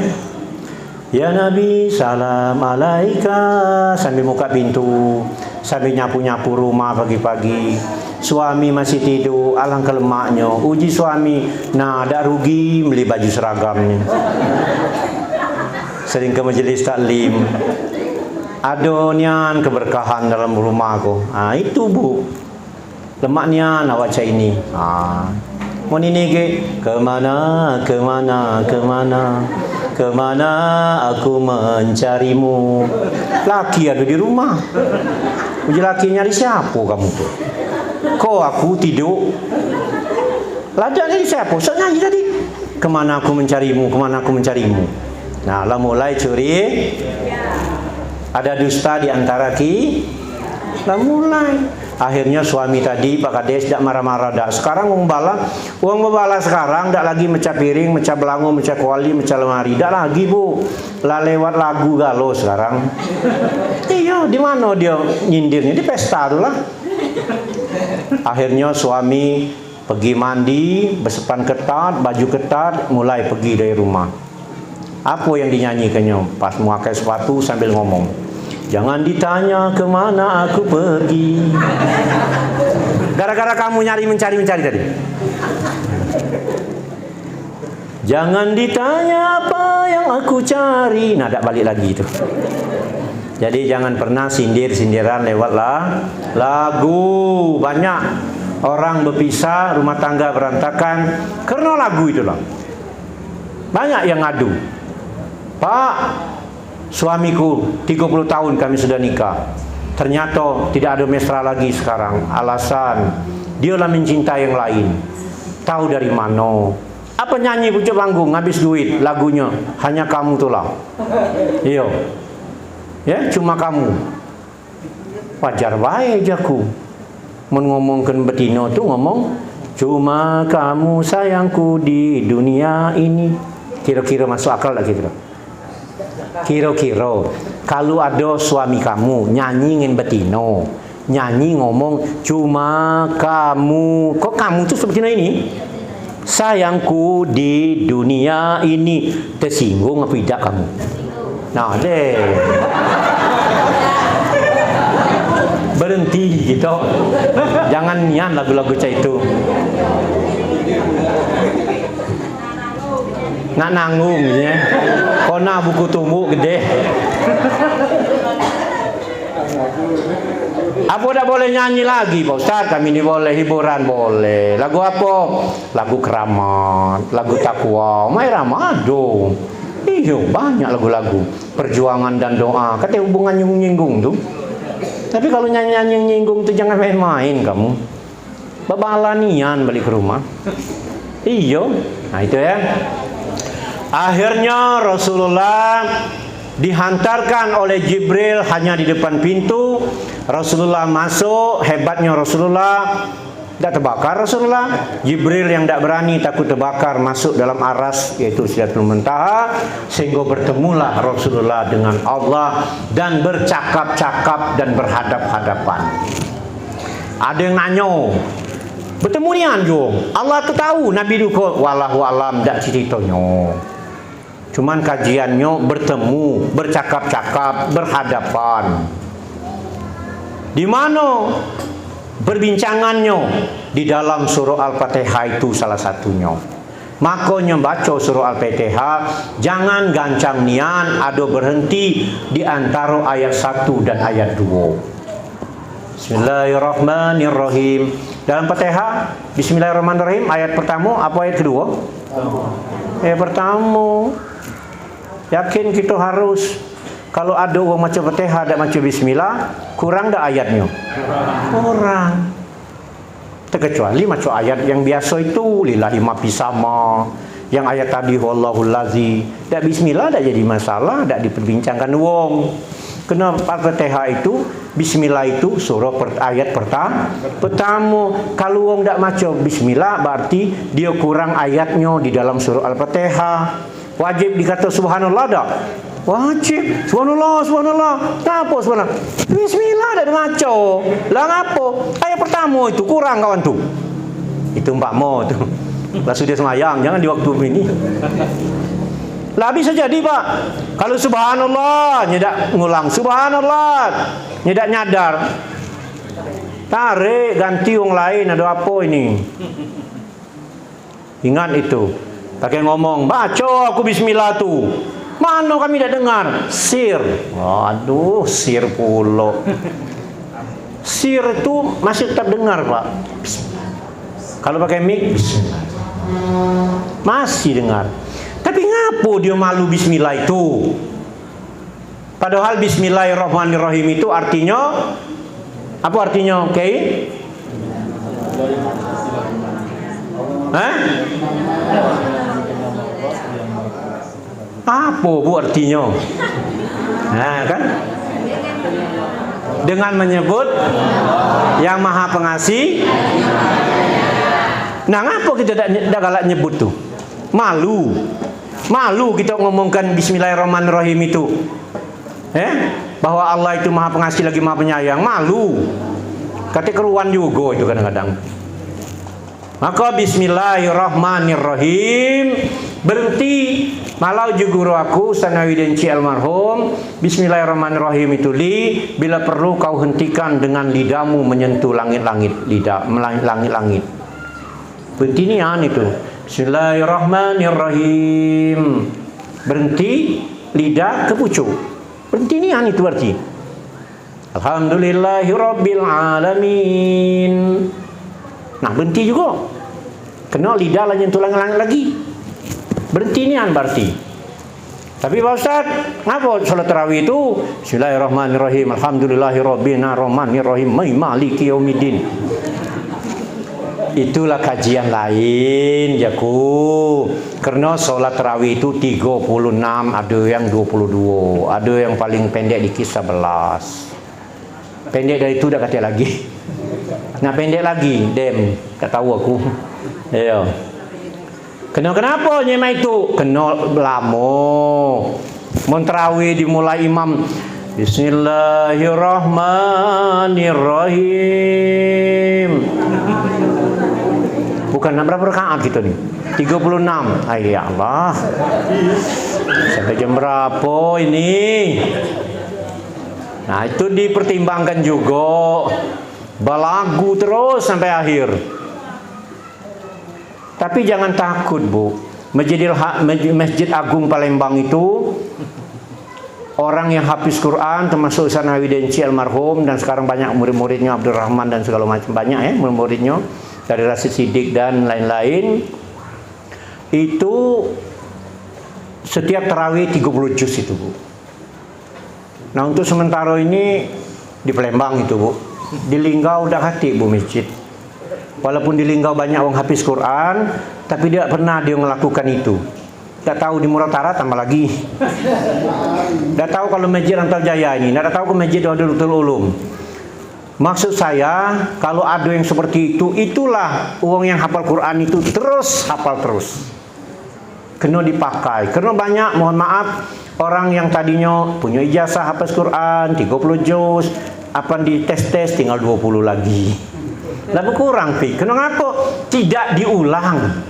Ya Nabi salam alaika, sambil buka pintu, sambil nyapu-nyapu rumah pagi-pagi. Suami masih tidur, alangkah lemaknya. Uji suami, nah ada rugi beli baju seragamnya. Sering ke majelis taklim, ada nian keberkahan dalam rumahku. Itu bu, lemaknya nak baca ini. Mau ini ke kemana, kemana, kemana, kemana aku mencarimu. Laki ada di rumah. Uji laki nyari siapa kamu tuh? Kok aku tidur? Lada nyari siapa? So nyanyi tadi. Kemana aku mencarimu, kemana aku mencarimu. Nah, lah mulai curi. Ada dusta di antara lah mulai. Akhirnya suami tadi Pak Kades tidak marah-marah dah. Sekarang uang membala sekarang tidak lagi mecah piring, mecah belangu, mecah kuali, mecah lemari. Tidak lagi bu. Lah lewat lagu galau sekarang. Iya, di mana dia nyindirnya? Di pesta tu lah. Akhirnya suami pergi mandi, bersepan ketat, baju ketat, mulai pergi dari rumah. Apa yang dinyanyikannya? Pas memakai sepatu sambil ngomong. Jangan ditanya kemana aku pergi. Gara-gara kamu mencari tadi. Jangan ditanya apa yang aku cari. Nah, tak balik lagi itu. Jadi jangan pernah sindir-sindiran lewatlah lagu. Banyak orang berpisah, rumah tangga berantakan karena lagu itulah. Banyak yang ngadu. Pak, suamiku 30 tahun kami sudah nikah, ternyata tidak ada mesra lagi sekarang. Alasan dialah mencintai yang lain. Tahu dari mana? Apa nyanyi pucuk panggung habis duit lagunya hanya kamu tulah. Iya. Ya, cuma kamu. Wajar baik jaku. Ngomongkan betina tu ngomong cuma kamu sayangku di dunia ini. Kira-kira masuk akal tak kira? Kira-kira kalau ada suami kamu nyanyi ngin betino, nyanyi ngomong cuma kamu, kok kamu tuh seperti ini? Sayangku di dunia ini, tersinggung apa tidak kamu? Nah deh, berhenti gitu, jangan nian lagu-lagu cah itu. Nak nanggung ya, kona buku tumbuk gede. Apa tak boleh nyanyi lagi Pak Ustaz? Kami ini boleh hiburan boleh. Lagu apa? Lagu keramat, lagu takwa, mai ramado. Iya banyak lagu-lagu perjuangan dan doa. Katanya hubungan nyinggung tuh. Tapi kalau nyanyi-nyanyi nyinggung tuh jangan main-main kamu. Babalanian balik ke rumah. Iya. Nah itu ya. Akhirnya Rasulullah dihantarkan oleh Jibril hanya di depan pintu. Rasulullah masuk, hebatnya Rasulullah tidak terbakar. Rasulullah Jibril yang tidak berani, takut terbakar, masuk dalam aras yaitu Sidratul Muntaha, sehingga bertemulah Rasulullah dengan Allah dan bercakap-cakap dan berhadap-hadapan. Ada yang nanya, bertemu ni anjung Allah tu tahu Nabi duka wallahu alam tak ceritanya. Cuman kajiannya bertemu, bercakap-cakap, berhadapan. Di mana perbincangannya? Di dalam surah Al-Fatihah itu salah satunya. Makanya baca surah Al-Fatihah jangan gancang nian, ada berhenti di antara ayat 1 dan ayat 2. Bismillahirrahmanirrahim. Dalam Fatihah Bismillahirrahmanirrahim ayat pertama apa ayat kedua? Ayat pertama. Yakin kita harus kalau ada orang macam Fatihah tak macam Bismillah, kurang dah ayatnya? Kurang. Terkecuali macam ayat yang biasa itu lillahi ma fis sama. Yang ayat tadi wallahul ladzi. Tak Bismillah tak jadi masalah, tak diperbincangkan wong. Kena Al-Fatihah itu Bismillah itu surah ayat pertama. Kalau wong tak macam Bismillah berarti dia kurang ayatnya di dalam surah Al-Fatihah. Wajib dikata subhanallah tak? Wajib. Subhanallah, subhanallah. Kenapa subhanallah? Bismillah dah ngaco. Lah ngapo? Ayat pertama itu kurang kawan tu. Itu umpama tu. Lah sudah semayang, jangan di waktu ini. Lah bisa jadi Pak. Kalau subhanallah nyedak ngulang subhanallah, nyedak nyadar. Tarik ganti orang lain ada apa ini? Ingat itu. Pakai ngomong, baca aku bismillah tu. Mana kami dah dengar? Sir. Waduh, sir pula. Sir itu masih tetap dengar, Pak. Kalau pakai mic, bismillah. Masih dengar. Tapi ngapo dia malu bismillah itu? Padahal bismillahirrahmanirrahim itu artinya apa artinya? Oke? Hah? Apa bu artinya? Nah kan? Dengan menyebut yang maha pengasih. Nah ngapa kita tak galak nyebut tuh? Malu. Malu kita ngomongkan bismillahirrahmanirrahim itu. Bahwa Allah itu maha pengasih lagi maha penyayang. Malu. Kata keruan juga itu kadang-kadang. Maka bismillahirrahmanirrahim. Berhenti. Malau juga aku Sanawi Denci almarhum. Bismillahirrahmanirrahim itu bila perlu kau hentikan dengan lidahmu menyentuh langit-langit, lidah langit-langit. Berhenti nian itu. Bismillahirrahmanirrahim. Berhenti lidah ke pucuk. Berhenti nian itu berarti. Alhamdulillahirabbil alamin. Nah, berhenti juga. Kena lidah lah nyentuh langit-langit lagi. Berhenti nian berarti. Tapi Pak Ustaz, ngapa salat tarawih itu Bismillahirrahmanirrahim, Alhamdulillahirabbil alamin, maliki yaumiddin. Itulah kajian lain jaku. Karena salat tarawih itu 36, ada yang 22, ada yang paling pendek dikit 11. Pendek dari itu dah kata lagi. Nak pendek lagi, dem, tak tahu aku. Ya. Kenapa nyema itu? Kena lama. Mun tarawih dimulai imam Bismillahirrahmanirrahim. Bukan berapa rakaat kita nih? 36. Ay ya Allah. Sampai jam berapa ini? Nah, itu dipertimbangkan juga. Balagu terus sampai akhir. Tapi jangan takut, Bu. Masjid Agung Palembang itu orang yang hafiz Quran, termasuk Ustaz Nawidenci almarhum, dan sekarang banyak murid-muridnya, Abdurrahman dan segala macam, banyak ya murid-muridnya dari Rasid Siddiq dan lain-lain. Itu setiap tarawih 30 juz itu, Bu. Nah, untuk sementara ini di Palembang itu, Bu. Di Linggau udah hati, Bu, masjid. Walaupun di Linggau banyak orang hafiz Quran, tapi tidak pernah dia melakukan itu. Tak tahu di Muratara tambah lagi. Tak tahu kalau Masjid Antarjaya ini, tak tahu ke Masjid Darul Ulum. Maksud saya, kalau ada yang seperti itu, itulah orang yang hafal Quran itu terus hafal terus. Kena dipakai. Karena banyak, mohon maaf, orang yang tadinya punya ijazah hafaz Quran 30 juz, apa di tes tinggal 20 lagi. Lalu kurang pi. Kenapa tidak diulang?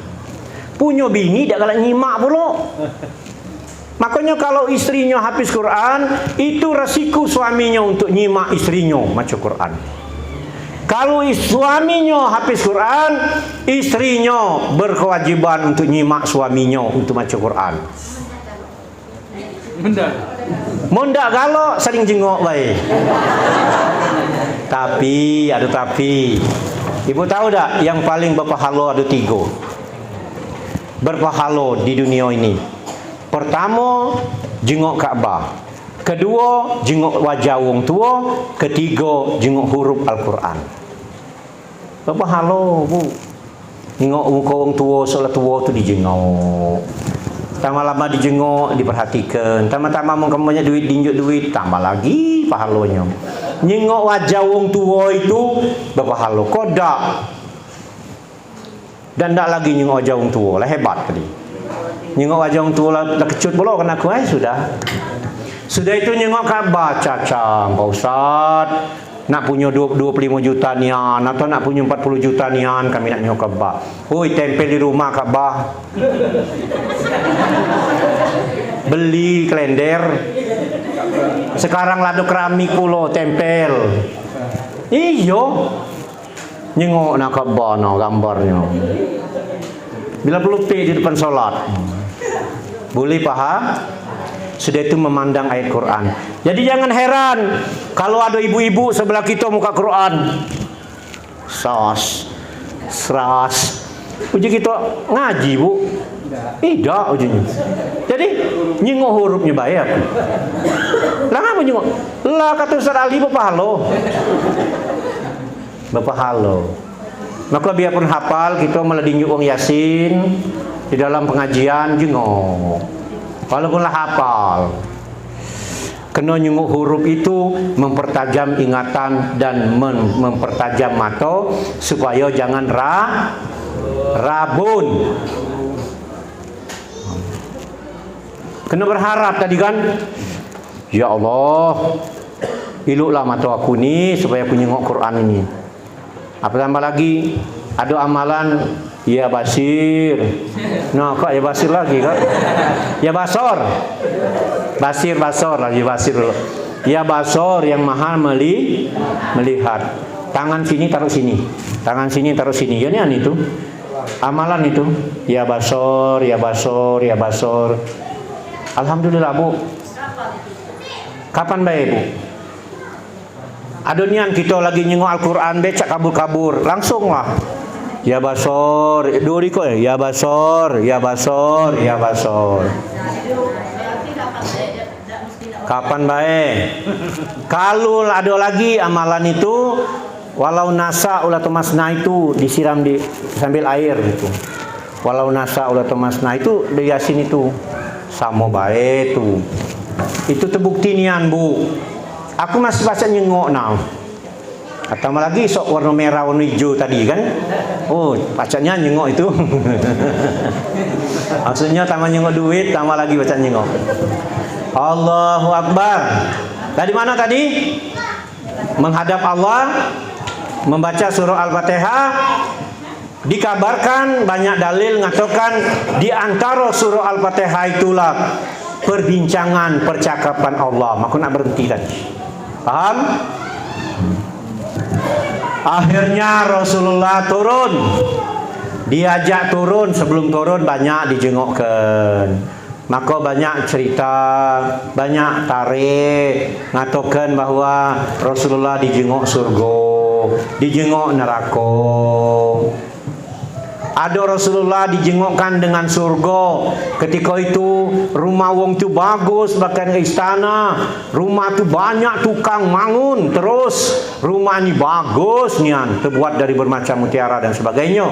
Punya bini tak galak nyimak pula. Makanya kalau istrinya hafiz Quran, itu resiko suaminya untuk nyimak istrinya baca Quran. Kalau suaminya hafiz Quran, istrinya berkewajiban untuk nyimak suaminya untuk baca Quran. Mondak kalau sering jengok baik. Tapi ada tapi. Ibu tahu tak yang paling berpahala ada 3. Berpahala di dunia ini. Pertama, jengok Ka'bah. Kedua, jengok wajah wong tua. Ketiga, jengok huruf Al-Quran. Berpahala, Bu. Jengok muka wong tua, solat tua tu dijengok. Tambah lama dijengok, diperhatikan. Tambah-tambah mengkemunya duit, dinjuk duit, tambah lagi pahalanya. Nyengok wajah wong tua itu berpahala. Kodak. Dan tak lagi nyengok wajah wong tua lah, hebat tadi. Nyengok wajah wong tua lah, dah kecut pula kan aku sudah. Sudah itu nyengok Ka'bah, cacang Pak Ustaz. Nak punya 25 juta nian atau nak punya 40 juta nian, kami nak nyengok Ka'bah. Oi, tempel di rumah Ka'bah. Beli kalender. Sekarang lado keramik pula tempel. Iyo. Nyengok nak Ka'bah no gambarnya. Bila perlu di depan solat. Boleh paham? Sudah itu memandang ayat Quran. Jadi jangan heran kalau ada ibu-ibu sebelah kita muka Quran. Seras. Uji kita ngaji, Bu. Tidak ujinya. Jadi nyengok hurufnya baik. Lah ngapa nyengok? Lah kata Ustaz Ali berpahala. Berpahala. Maka biarpun hafal, kita malah dinjuk wong Yasin di dalam pengajian jengok. Walaupunlah hafal. Kena nyengok huruf itu mempertajam ingatan dan mempertajam mata supaya jangan rabun. Kena berharap tadi kan, ya Allah, iluklah mata aku ni supaya aku nyengok Quran ini. Apa tambah lagi? Ada amalan ya Basir. Nah, kok ya Basir lagi kan? Ya Basor. Basor lagi Basir dulu. Ya Basor yang maha melihat. Tangan sini taruh sini. Tangan sini taruh sini. Ya ini itu. Amalan itu. Ya Basor, ya Basor, ya Basor. Alhamdulillah, Bu. Kapan baik, Bu? Ada nian kita lagi nyengok Al-Quran, becak kabur-kabur, langsung lah. Ya Basor, dua riko ya. Ya Basor, ya Basor, ya Basor. Kapan baik? Kalau ada lagi amalan itu, walau nasa ulah tomasna itu disiram sambil air itu. Walau nasa ulah tomasna itu di Yasin itu sama baik itu. Itu terbukti nian Bu. Aku masih baca nyengok now. Atau lagi sok warna merah warna hijau tadi kan? Oh, bacanya nyengok itu. Maksudnya tambah nyengok duit, tambah lagi baca nyengok. Allahu Akbar. Dari mana tadi? Menghadap Allah, membaca surah Al-Fatihah. Dikabarkan banyak dalil mengatakan di antara surah Al-Fatihah itulah perbincangan percakapan Allah. Maka nak berhenti tadi. Paham? Akhirnya Rasulullah turun. Diajak turun, sebelum turun banyak dijengokkan. Maka banyak cerita, banyak tarik ngatakan bahwa Rasulullah dijengok surga, dijengok neraka. Ada Rasulullah dijengokkan dengan surga. Ketika itu rumah wong tu bagus, bahkan istana. Rumah tu banyak tukang bangun. Terus rumah ni bagus nian, terbuat dari bermacam mutiara dan sebagainya.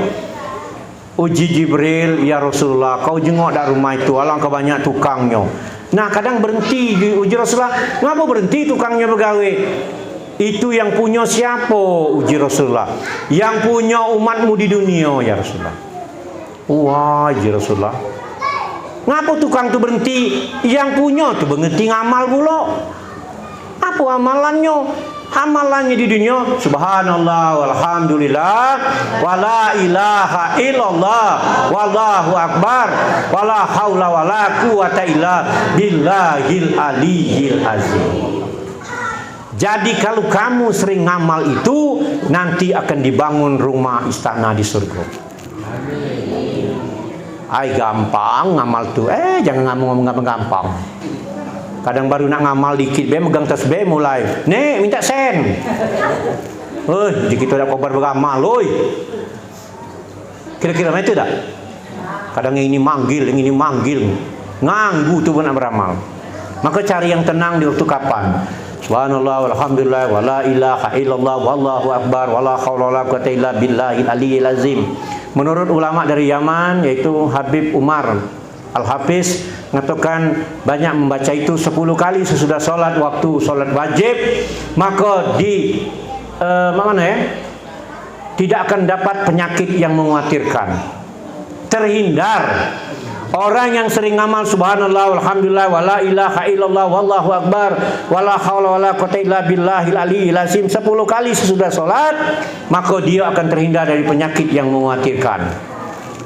Uji Jibril, ya Rasulullah, kau jengok dak rumah itu, alangkah banyak tukangnya. Nah, kadang berhenti uji Rasulullah, ngapa berhenti tukangnya begawe? Itu yang punya siapa? Uji Rasulullah. Yang punya umatmu di dunia, ya Rasulullah. Wah, uji Rasulullah. Ngapa tukang tu berhenti? Yang punya tu berhenti ngamal pula. Apa amalannya? Amalannya di dunia subhanallah walhamdulillah wala ilaha illallah wallahu akbar wala haula wala quwata illa billahil aliyyil azim. Jadi kalau kamu sering ngamal itu, nanti akan dibangun rumah istana di surga. Ay gampang ngamal tuh. Jangan ngomong gampang. Kadang baru nak ngamal dikit, megang tasbih mulai. Nek minta sen. Jika kita ada kabar beramal, kira-kira macam itu tak? Kadang yang ini manggil, yang ini manggil. Nganggu tu pun nak beramal. Maka cari yang tenang di waktu kapan? Subhanallah walhamdulillah wala ilaha illallah wallahu akbar wala haula wala quwata illa billahil aliyyil azim. Menurut ulama dari Yaman, yaitu Habib Umar Al-Hafiz, mengatakan banyak membaca itu 10 kali sesudah sholat, waktu sholat wajib, maka tidak akan dapat penyakit yang mengkhawatirkan, terhindar. Orang yang sering ngamal subhanallah walhamdulillah wala ilaha illallah wallahu akbar wala haula wala quwata illa billahil aliyyil azim 10 kali sesudah sholat, maka dia akan terhindar dari penyakit yang mengkhawatirkan.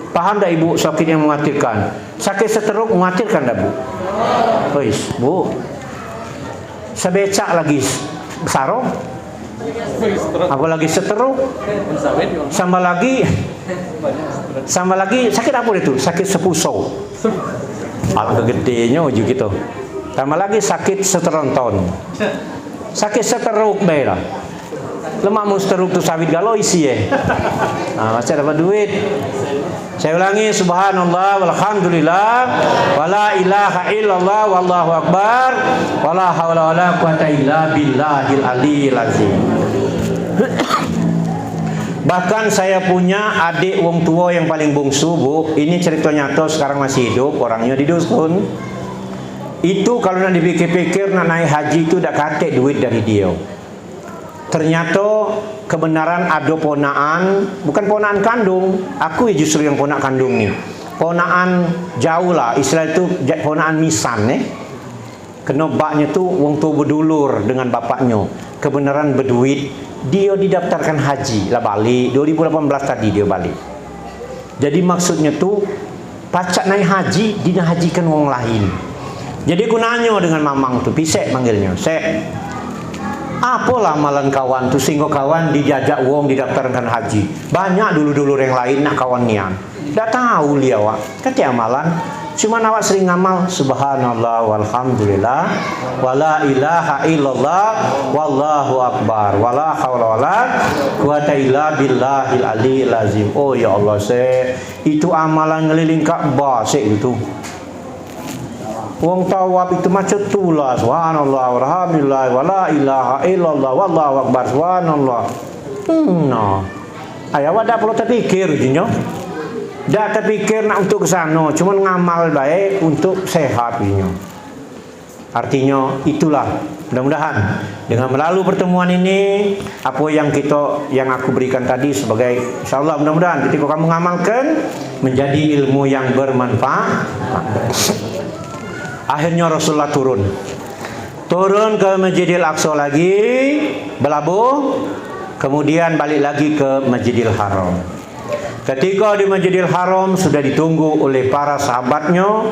Paham tak ibu sakit yang mengkhawatirkan? Sakit stroke mengkhawatirkan tak bu? Bu, sebecak lagi sarong, apalagi stroke, sama lagi sakit apa itu? Sakit sepuso. Alangkah gedenya uji gitu. Tambah lagi sakit seteronton. Sakit stroke bela. Lemak mau stroke tu sawit galau isi masih dapat duit. Saya ulangi subhanallah walhamdulillah wala ilaha illallah wallahu akbar wala haula wala quwata illa billahil aliyyil azim. Bahkan saya punya adik wong tua yang paling bungsu bu. Ini cerita nyata, sekarang masih hidup, orangnya di dusun. Itu kalau nak dipikir-pikir nak naik haji itu dah katek duit dari dia. Ternyata kebenaran ada ponaan, bukan ponaan kandung. Aku justru yang ponak kandung nih. Ponaan jauh lah, istilah itu ponaan misan Kena baknya tu wong tua berdulur dengan bapaknya. Kebenaran berduit, dia didaftarkan haji lah balik 2018 tadi dia balik. Jadi maksudnya tu pacak naik haji dinahajikan wong lain. Jadi aku nanya dengan mamang tu, pisek manggilnya, Sek, apalah amalan kawan tu sehingga kawan dijajak wong didaftarkan haji. Banyak dulu-dulu yang lain nak kawan nian. Dah tahu dia awak. Kata amalan, cuma awak sering ngamal subhanallah walhamdulillah wala ilaha illallah wallahu akbar wala haula wala quwata illa billahil aliyyil azim. Oh ya Allah, Sek, itu amalan ngeliling Ka'bah Sek itu. Wong tawaf itu macam itulah. Subhanallah, alhamdulillah, wala ilaha illallah, wallahu akbar, subhanallah. No. Ayah awak tak perlu terfikir jinyo. Dah terfikir nak untuk ke sana, cuma ngamal baik untuk sehat jinyo. Artinya itulah, mudah-mudahan dengan melalui pertemuan ini apa yang aku berikan tadi sebagai insyaallah mudah-mudahan ketika kamu mengamalkan menjadi ilmu yang bermanfaat. Akhirnya Rasulullah turun ke Masjidil Aqsa lagi, berlabuh, kemudian balik lagi ke Masjidil Haram. Ketika di Masjidil Haram sudah ditunggu oleh para sahabatnya.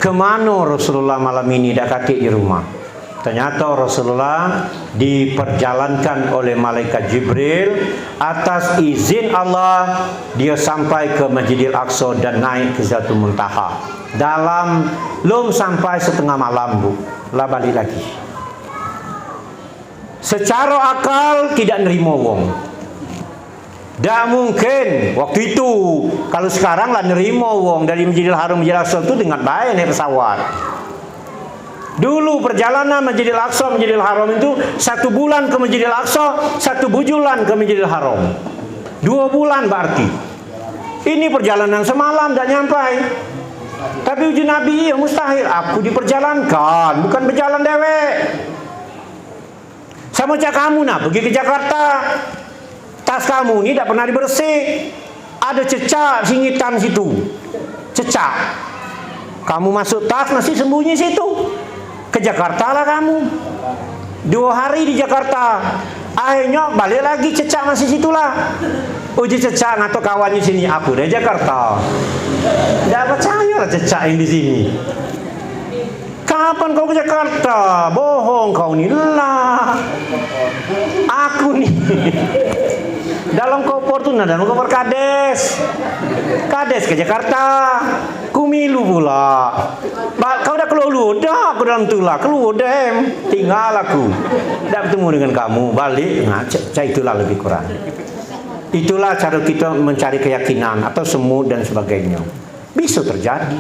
Kemana Rasulullah malam ini dah katik di rumah? Ternyata Rasulullah diperjalankan oleh malaikat Jibril atas izin Allah. Dia sampai ke Masjidil Aqsa dan naik ke Sidratul Muntaha. Dalam belum sampai setengah malam, Bu, lah balik lagi. Secara akal tidak nerima wong. Tak mungkin waktu itu. Kalau sekarang lah nerima wong dari Masjidil Haram Masjidil Aqsa itu dengan baik naik pesawat. Dulu perjalanan Masjidil Aqsa Masjidil Haram itu 1 bulan ke Masjidil Aqsa, 1 bulan ke Masjidil Haram. 2 bulan berarti. Ini perjalanan semalam tak nyampai. Tapi uji Nabi ya mustahil. Aku diperjalankan, bukan berjalan dewek. Sama macam kamu nak pergi ke Jakarta. Tas kamu ni tak pernah dibersih. Ada cecak singitan situ. Cecak. Kamu masuk tas masih sembunyi situ. Ke Jakarta lah kamu. 2 hari di Jakarta. Akhirnya balik lagi cecak masih situlah. Uji cecak atau kawannya sini. Aku dari Jakarta. Tak percaya lah cecak yang di sini. Kapan kau ke Jakarta? Bohong kau ni lah. Aku ni dalam koper tu, dalam koper kades ke Jakarta, Kumilu pula. Kau dah keluar dulu, dah aku dalam tu lah, keluar dah, tinggal aku, dah bertemu dengan kamu, balik, nah, itulah lebih kurang. Itulah cara kita mencari keyakinan atau semu dan sebagainya. Bisa terjadi.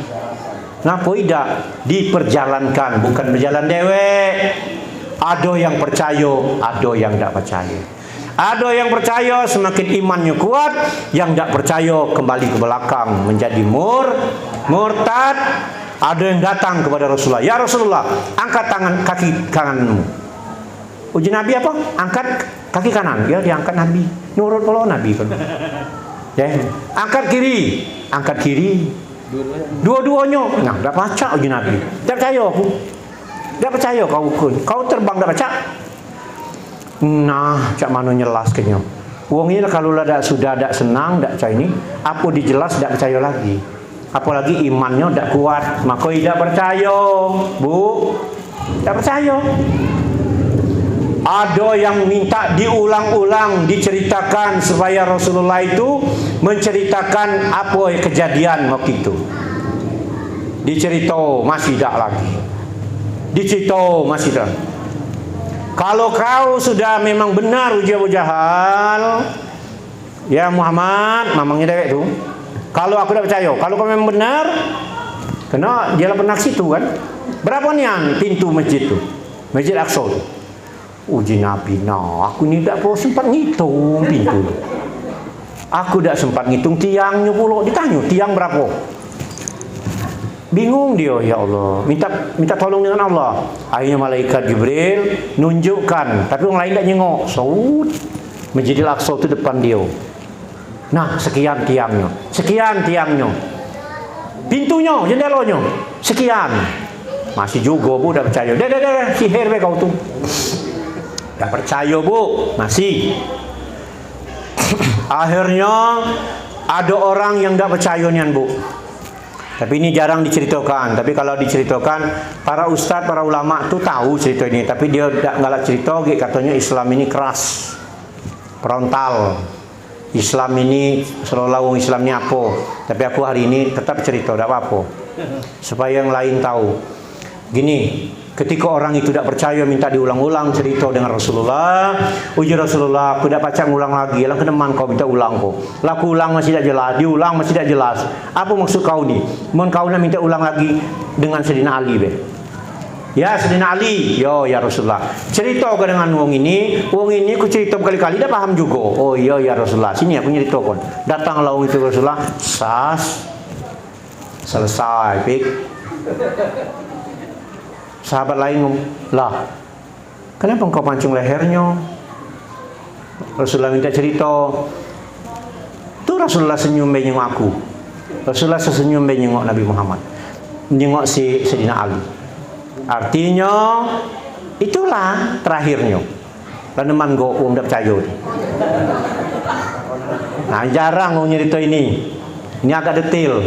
Ngapa tidak diperjalankan, bukan berjalan dewek. Ada yang percaya, ada yang tak percaya. Ada yang percaya semakin imannya kuat, yang tak percaya kembali ke belakang menjadi murtad. Ada yang datang kepada Rasulullah, ya Rasulullah, angkat tangan kaki kananmu. Uji Nabi apa? Angkat kaki kanan. Ya diangkat Nabi. Nurut pula Nabi kan. Ya, angkat kiri, angkat kiri. Dua-duanya. Nah, tak baca uji Nabi. Tak percaya aku. Tak percaya kau ukun. Kau terbang tak baca. Nah, cak mana nyelaskannya. Wongnya kalau lah sudah tak senang, tak percaya ini, apa dijelas tak percaya lagi. Apalagi imannya tak kuat, maka tidak percaya, Bu. Tak percaya. Ada yang minta diulang-ulang diceritakan supaya Rasulullah itu menceritakan apa kejadian waktu itu. Dicerita masih tak lagi. Dicerita masih tak. Kalau kau sudah memang benar uji Abu Jahal, ya Muhammad, mamangnya dewek tu. Kalau aku tak percaya, kalau kau memang benar, kena dia lah pernah situ kan. Berapa nian pintu masjid tu? Masjid Aqsa tu. Uji Nabi, nah aku ni tak sempat ngitung pintu. Aku tak sempat ngitung tiangnya pula. Ditanya tiang berapa? Bingung dia, ya Allah. Minta tolong dengan Allah. Akhirnya malaikat Jibril nunjukkan, tapi orang lain tak nyengok. Saud Masjidil Aqsa tu depan dia. Nah, sekian tiangnya. Sekian tiangnya. Pintunya, jendelanya. Sekian. Masih juga Bu tak percaya. Dah sihir be kau tu. Tak percaya Bu, masih. Akhirnya ada orang yang tak percaya nian Bu. Tapi ini jarang diceritakan. Tapi kalau diceritakan, para ustaz, para ulama tu tahu cerita ini. Tapi dia tak galak cerita, katanya Islam ini keras, frontal. Islam ini selalu Islam ni apa. Tapi aku hari ini tetap cerita, tak apa-apa, supaya yang lain tahu. Gini, Ketika orang itu tidak percaya, minta diulang-ulang cerita dengan Rasulullah. Uji Rasulullah, aku tidak baca ngulang lagi. Yang kedeman kau minta ulang kau. Laku ulang masih tidak jelas, diulang masih tidak jelas. Apa maksud kau ni? Mohon kau nak minta ulang lagi dengan Sayyidina Ali be. Ya Sayyidina Ali, yo ya Rasulullah. Cerita ke dengan wong ini ku cerita berkali-kali dah paham juga. Oh iya ya Rasulullah. Sini aku cerita kon. Datanglah wong itu Rasulullah, sas selesai pik. Sahabat lain ngomong, lah kenapa engkau pancung lehernya? Rasulullah minta cerita. Tu Rasulullah senyum menyengok aku. Rasulullah sesenyum menyengok Nabi Muhammad, menyengok si Sayyidina Ali. Artinya itulah terakhirnya. Laneman go wong dak percaya. Nah, jarang wong nyerita ini. Ini agak detail.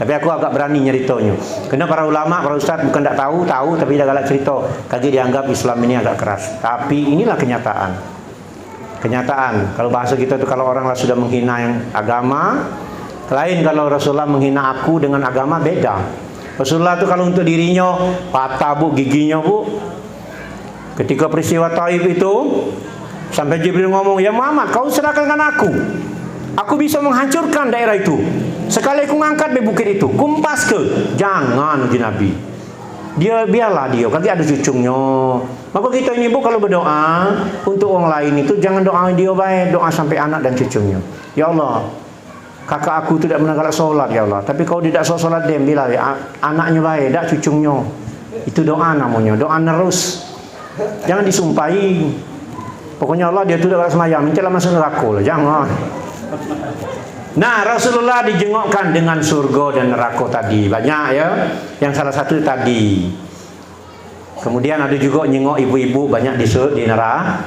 Tapi aku agak berani nyeritanya. Karena para ulama, para ustaz bukan tak tahu, tapi dah galak cerita. Kaki dianggap Islam ini agak keras. Tapi inilah kenyataan. Kenyataan. Kalau bahasa kita itu kalau orang sudah menghina yang agama, lain kalau Rasulullah menghina aku dengan agama beda. Rasulullah itu kalau untuk dirinya patah bu giginya bu. Ketika peristiwa Taif itu sampai Jibril ngomong, ya Muhammad, kau serahkan aku. Aku bisa menghancurkan daerah itu. Sekali aku ngangkat di bukit itu, kumpas ke. Jangan uji Nabi. Dia biarlah dia, kaki ada cucungnya. Maka kita ini bu kalau berdoa untuk orang lain itu jangan doa dia baik, doa sampai anak dan cucunya. Ya Allah, kakak aku tidak pernah galak solat ya Allah. Tapi kau tidak solat dia bila ya, anaknya baik, tak cucungnya. Itu doa namanya, doa nerus. Jangan disumpahi. Pokoknya Allah dia tidak galak semayang, mintalah masuk neraka lah, jangan. Nah, Rasulullah dijengokkan dengan surga dan neraka tadi. Banyak ya. Yang salah satu tadi. Kemudian ada juga nyengok ibu-ibu banyak di neraka.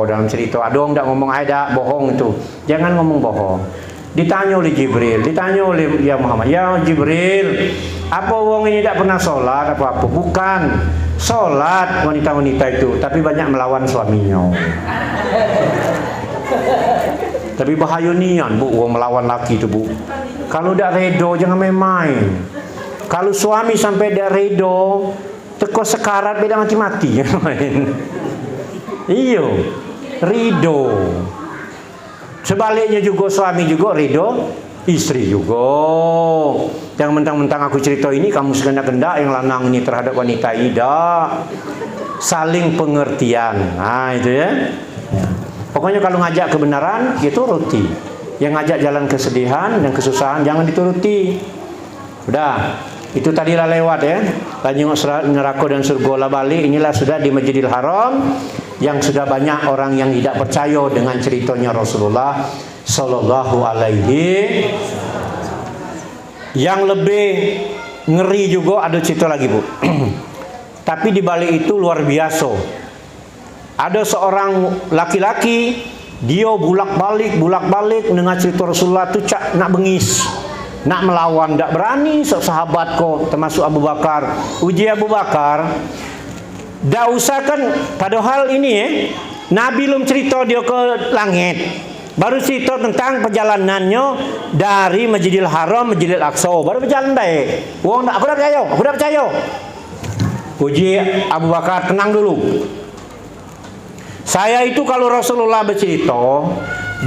Dalam cerita. Ada orang tak ngomong ada bohong itu. Jangan ngomong bohong. Ditanya oleh Jibril, ditanya oleh ya Muhammad, ya Jibril, apa wong ini tak pernah sholat apa-apa? Bukan sholat wanita-wanita itu, tapi banyak melawan suaminya. Tapi bahaya nian bu, orang melawan laki itu bu. Kalau dak redo jangan main-main. Kalau suami sampai dak redo, teko sekarat beda mati-mati. Iyo, rido. Sebaliknya juga suami juga rido, istri juga. Yang mentang-mentang aku cerita ini kamu segendak-gendak yang lanang ini terhadap wanita tidak. Saling pengertian. Nah itu ya. Pokoknya kalau ngajak kebenaran, ya turuti. Yang ngajak jalan kesedihan dan kesusahan, jangan dituruti. Udah, itu tadilah lewat ya. Tadi neraka dan surga lah balik. Inilah sudah di Masjidil Haram, yang sudah banyak orang yang tidak percaya dengan ceritanya Rasulullah Sallallahu Alaihi. Yang lebih ngeri juga ada cerita lagi bu. Tapi di balik itu luar biasa. Ada seorang laki-laki, dia bulak-balik dengan cerita Rasulullah tu cak nak bengis, nak melawan, tak berani. Sahabat kau termasuk Abu Bakar. Uji Abu Bakar, dah usahkan padahal ini Nabi belum cerita dia ke langit. Baru cerita tentang perjalanannya dari Masjidil Haram, Masjidil Aqsa. Baru berjalan baik. Wong aku dah percaya. Uji Abu Bakar, tenang dulu. Saya itu kalau Rasulullah bercerita,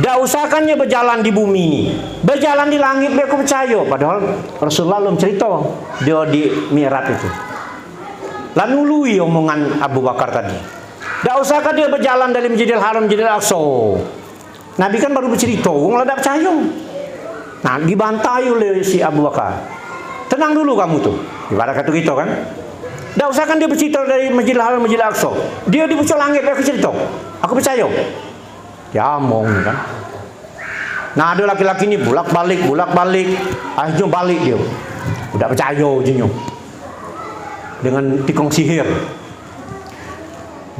dah usahkannya berjalan di bumi ini, berjalan di langit, biar aku percaya. Padahal Rasulullah belum cerita dia di Mi'raj itu. Lalu lui omongan Abu Bakar tadi. Dah usahkan dia berjalan dari Masjidil Haram, Masjidil Aqsa. Nabi kan baru bercerita, orang tak percaya. Nah, dibantai oleh si Abu Bakar. Tenang dulu kamu tuh. Ibarat kata kita kan. Dah usahkan dia bercerita dari Masjidil Haram, Masjidil Aqsa. Dia di pucuk langit, aku cerita. Aku percaya. Ya omong kan. Nah, ada laki-laki ni bolak-balik. Akhirnya balik dia. Udah percaya ujungnya. Dengan tikung sihir.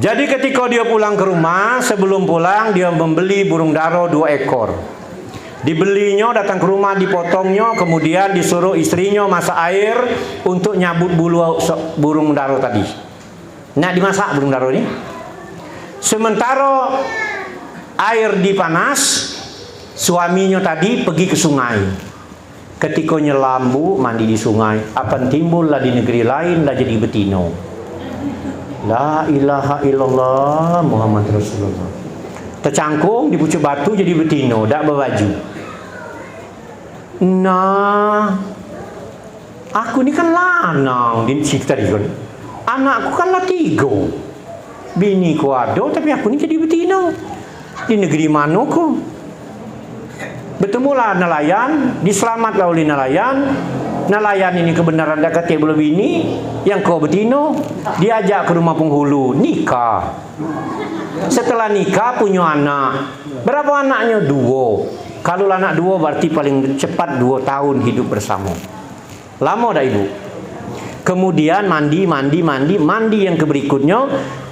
Jadi ketika dia pulang ke rumah, sebelum pulang dia membeli burung daro 2 ekor. Dibelinya, datang ke rumah, dipotongnya, kemudian disuruh istrinya masak air untuk nyabut bulu burung daro tadi. Nah, dimasak burung daro ini. Sementara air dipanas, suaminya tadi pergi ke sungai. Ketika nyelam bu, mandi di sungai, apa timbullah di negeri lain lah jadi betino. La ilaha illallah Muhammad Rasulullah. Tercangkung di pucuk batu jadi betino, tak berbaju. Nah, aku ni kan lanang di cerita dia kan. Anakku kan lah 3. Bini ku ada, tapi aku ni jadi betino. Di negeri mana ku? Bertemulah nelayan, diselamatlah oleh nelayan. Nelayan ini kebenaran dah kata belum bini, yang kau betino, diajak ke rumah penghulu, nikah. Setelah nikah punya anak. Berapa anaknya? 2. Kalau anak 2 berarti paling cepat 2 tahun hidup bersama. Lama dah ibu. Kemudian mandi yang keberikutnya,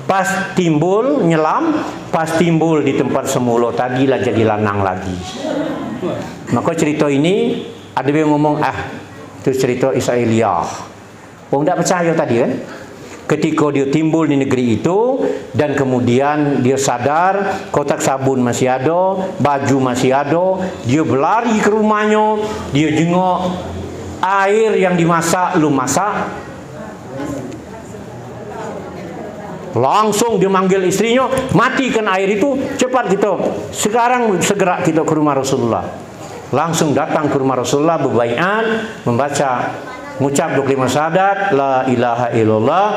pas timbul nyelam, pas timbul di tempat semula tadilah jadi lanang lagi. Maka cerita ini ada yang ngomong itu cerita Israiliyah. Orang tak percaya tadi kan? Ketika dia timbul di negeri itu dan kemudian dia sadar kotak sabun masih ada, baju masih ada, dia berlari ke rumahnya, dia jenguk air yang dimasak, lu masak. Langsung dia manggil istrinya, matikan air itu, cepat kita sekarang segera kita ke rumah Rasulullah. Langsung datang ke rumah Rasulullah, berbaiat, membaca, mengucap 25 syahadat, la ilaha illallah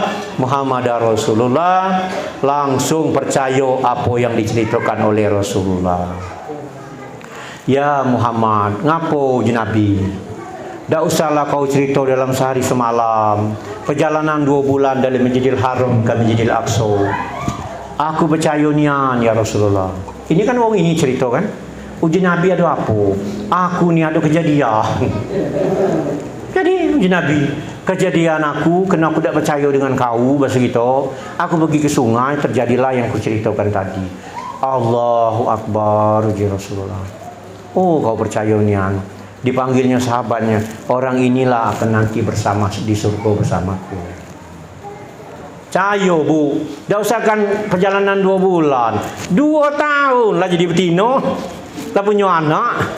Muhammadar Rasulullah. Langsung percaya apa yang diceritakan oleh Rasulullah. Ya Muhammad, ngapo je Nabi? Tak usahlah kau cerita dalam sehari semalam. Perjalanan 2 bulan dari Masjidil Haram ke Masjidil Aqsa. Aku percaya nian ya Rasulullah. Ini kan orang ini cerita kan? Uji Nabi ada apa? Aku ni ada kejadian. Jadi uji Nabi, kejadian aku, kena aku tak percaya dengan kau bahasa kita. Aku pergi ke sungai, terjadilah yang aku ceritakan tadi. Allahu Akbar uji Rasulullah. Oh kau percaya nian. Dipanggilnya sahabatnya, orang inilah akan nanti bersama di surga bersamaku. Cayo bu, tak usahkan perjalanan 2 bulan, 2 tahun lah jadi betino, tak punya anak,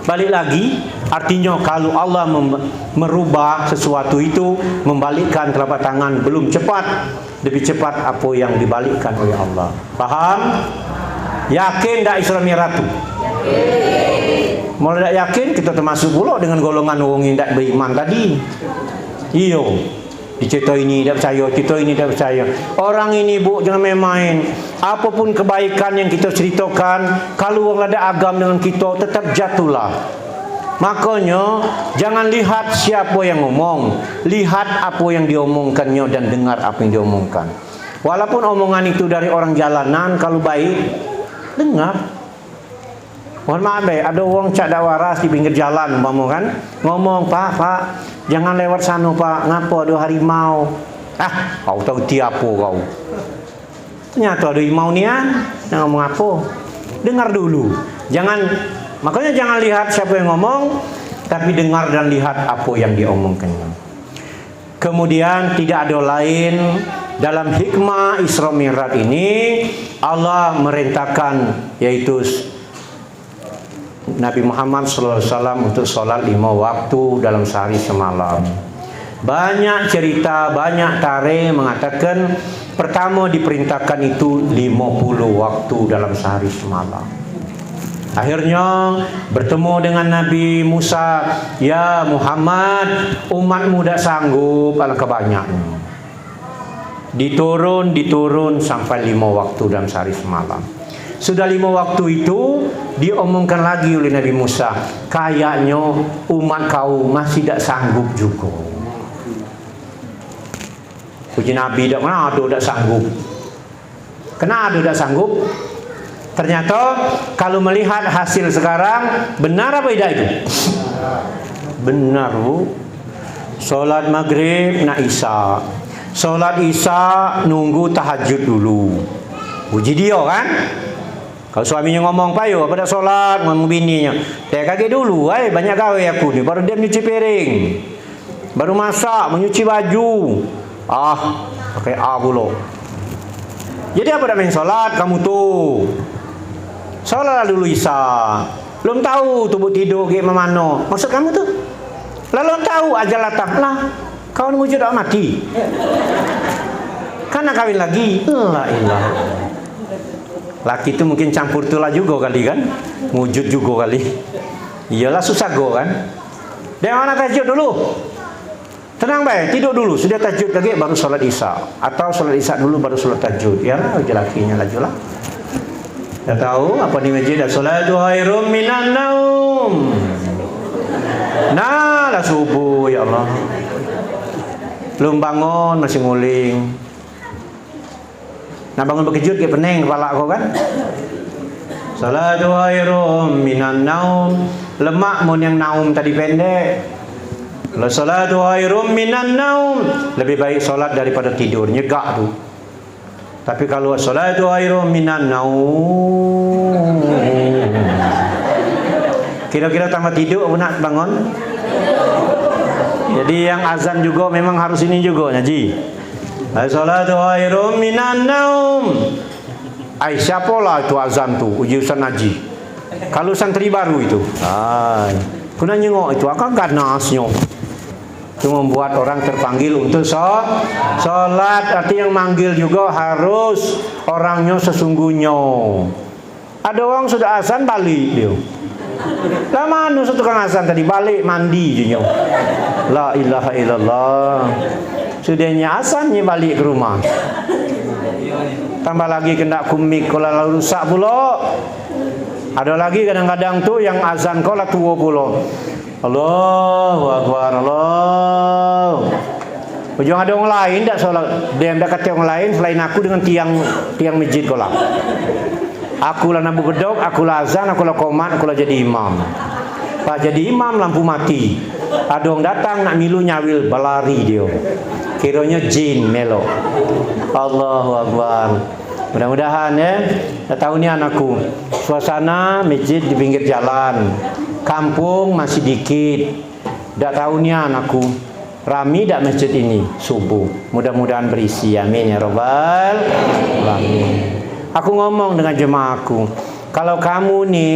balik lagi. Artinya kalau Allah merubah sesuatu itu, membalikkan telapak tangan belum cepat, lebih cepat apa yang dibalikkan oleh Allah. Faham? Yakin tak Isra Mi'raj? Mau tak yakin, kita termasuk pula dengan golongan orang yang tak beriman tadi. Iyo, di cerita ini tak percaya, cerita ini tak percaya. Orang ini bu, jangan main-main. Apapun kebaikan yang kita ceritakan, kalau orang ada agam dengan kita, tetap jatuhlah. Makanya jangan lihat siapa yang ngomong, lihat apa yang diomongkannya dan dengar apa yang diomongkan. Walaupun omongan itu dari orang jalanan, kalau baik dengar. Mohon maaf ada orang cak dak waras di pinggir jalan umpama kan, ngomong, Pak, jangan lewat sana Pak, ngapa ada harimau. Kau tahu dia apa kau? Ternyata ada harimau nian, nak ngomong apa? Dengar dulu. Makanya jangan lihat siapa yang ngomong, tapi dengar dan lihat apa yang diomongkannya. Kemudian tidak ada lain dalam hikmah Isra Mi'raj ini, Allah merintahkan yaitu Nabi Muhammad SAW untuk sholat 5 waktu dalam sehari semalam. Banyak cerita, banyak tarikh mengatakan pertama diperintahkan itu 50 waktu dalam sehari semalam. Akhirnya bertemu dengan Nabi Musa, ya Muhammad, umatmu tak sanggup, alangkah banyaknya. Diturun sampai 5 waktu dalam sehari semalam. Sudah 5 waktu itu diomongkan lagi oleh Nabi Musa, kayaknya umat kau masih tak sanggup juga. Puji Nabi tak sanggup. Kenapa tak sanggup? Ternyata kalau melihat hasil sekarang, benar apa tidak itu? Benar bu. Solat maghrib nak isya, solat isya nunggu tahajud dulu. Puji dia kan? Kalau suaminya ngomong, payo apa dah solat, ngomong bininya, dia kaget dulu, banyak gawe aku ni, baru dia nyuci piring, baru masak, menyuci baju, pakai pula. Jadi apa dah main solat kamu tuh? Solat dulu isya, belum tahu tubuh tidur gimana, maksud kamu tuh? Lalu tahu ajal datang lah, kau nunggu dah mati. Kan nak kawin lagi. La ilah. Laki itu mungkin campur tulah juga kali kan. Wujud juga kali. Iyalah susah go kan. Dia mana tahajud dulu. Tenang baik, tidur dulu. Sudah tahajud lagi baru sholat isya. Atau sholat isya dulu baru sholat tahajud. Ya lah, lakinya lajulah. Dah tahu apa di masjid? Salatu khairum minan naum. Nah, lah subuh ya Allah. Belum bangun masih nguling. Nak bangun berkejut ke pening kepala kau kan? Salatu khairum minan naum. Lemak mun yang naum tadi pendek. Kalau salatu khairum minan naum, lebih baik solat daripada tidur, nyegak tu. Tapi kalau salatu khairum minan naum, kira-kira tambah tidur apa nak bangun? Jadi yang azan juga memang harus ini juga Haji. Salatu khairum minan naum. Ai siapalah itu azan tu, uji Ustaz Haji. Kalau santri baru itu, kena nyengok itu akan ganasnya. Itu membuat orang terpanggil untuk sholat. Artinya yang manggil juga harus orangnya sesungguhnya. Ada orang sudah azan balik dia. Lah mana satu kan azan tadi balik mandi je. La ilaha illallah. Sudahnya azannya balik ke rumah. Tambah lagi kena kumik kalau lalu rusak pula. Ada lagi kadang-kadang tu yang azan kau lah tua pula. Allahu Akbar, Allah. Ujung ada orang lain tak solat. Dia dah kata orang lain selain aku dengan tiang masjid kau lah. Aku lah nabu bedok, aku lah azan, aku lah qomat, aku lah jadi imam. Pak jadi imam lampu mati. Ada orang datang nak milu nyawil balari dia. Kiranya jin melo. Allahu Akbar. Mudah-mudahan ya. Tahu ni anakku. Suasana masjid di pinggir jalan. Kampung masih dikit. Tak tahu ni anakku. Rami tak masjid ini subuh. Mudah-mudahan berisi. Amin ya rabbal alamin. Aku ngomong dengan jemaahku. Kalau kamu ni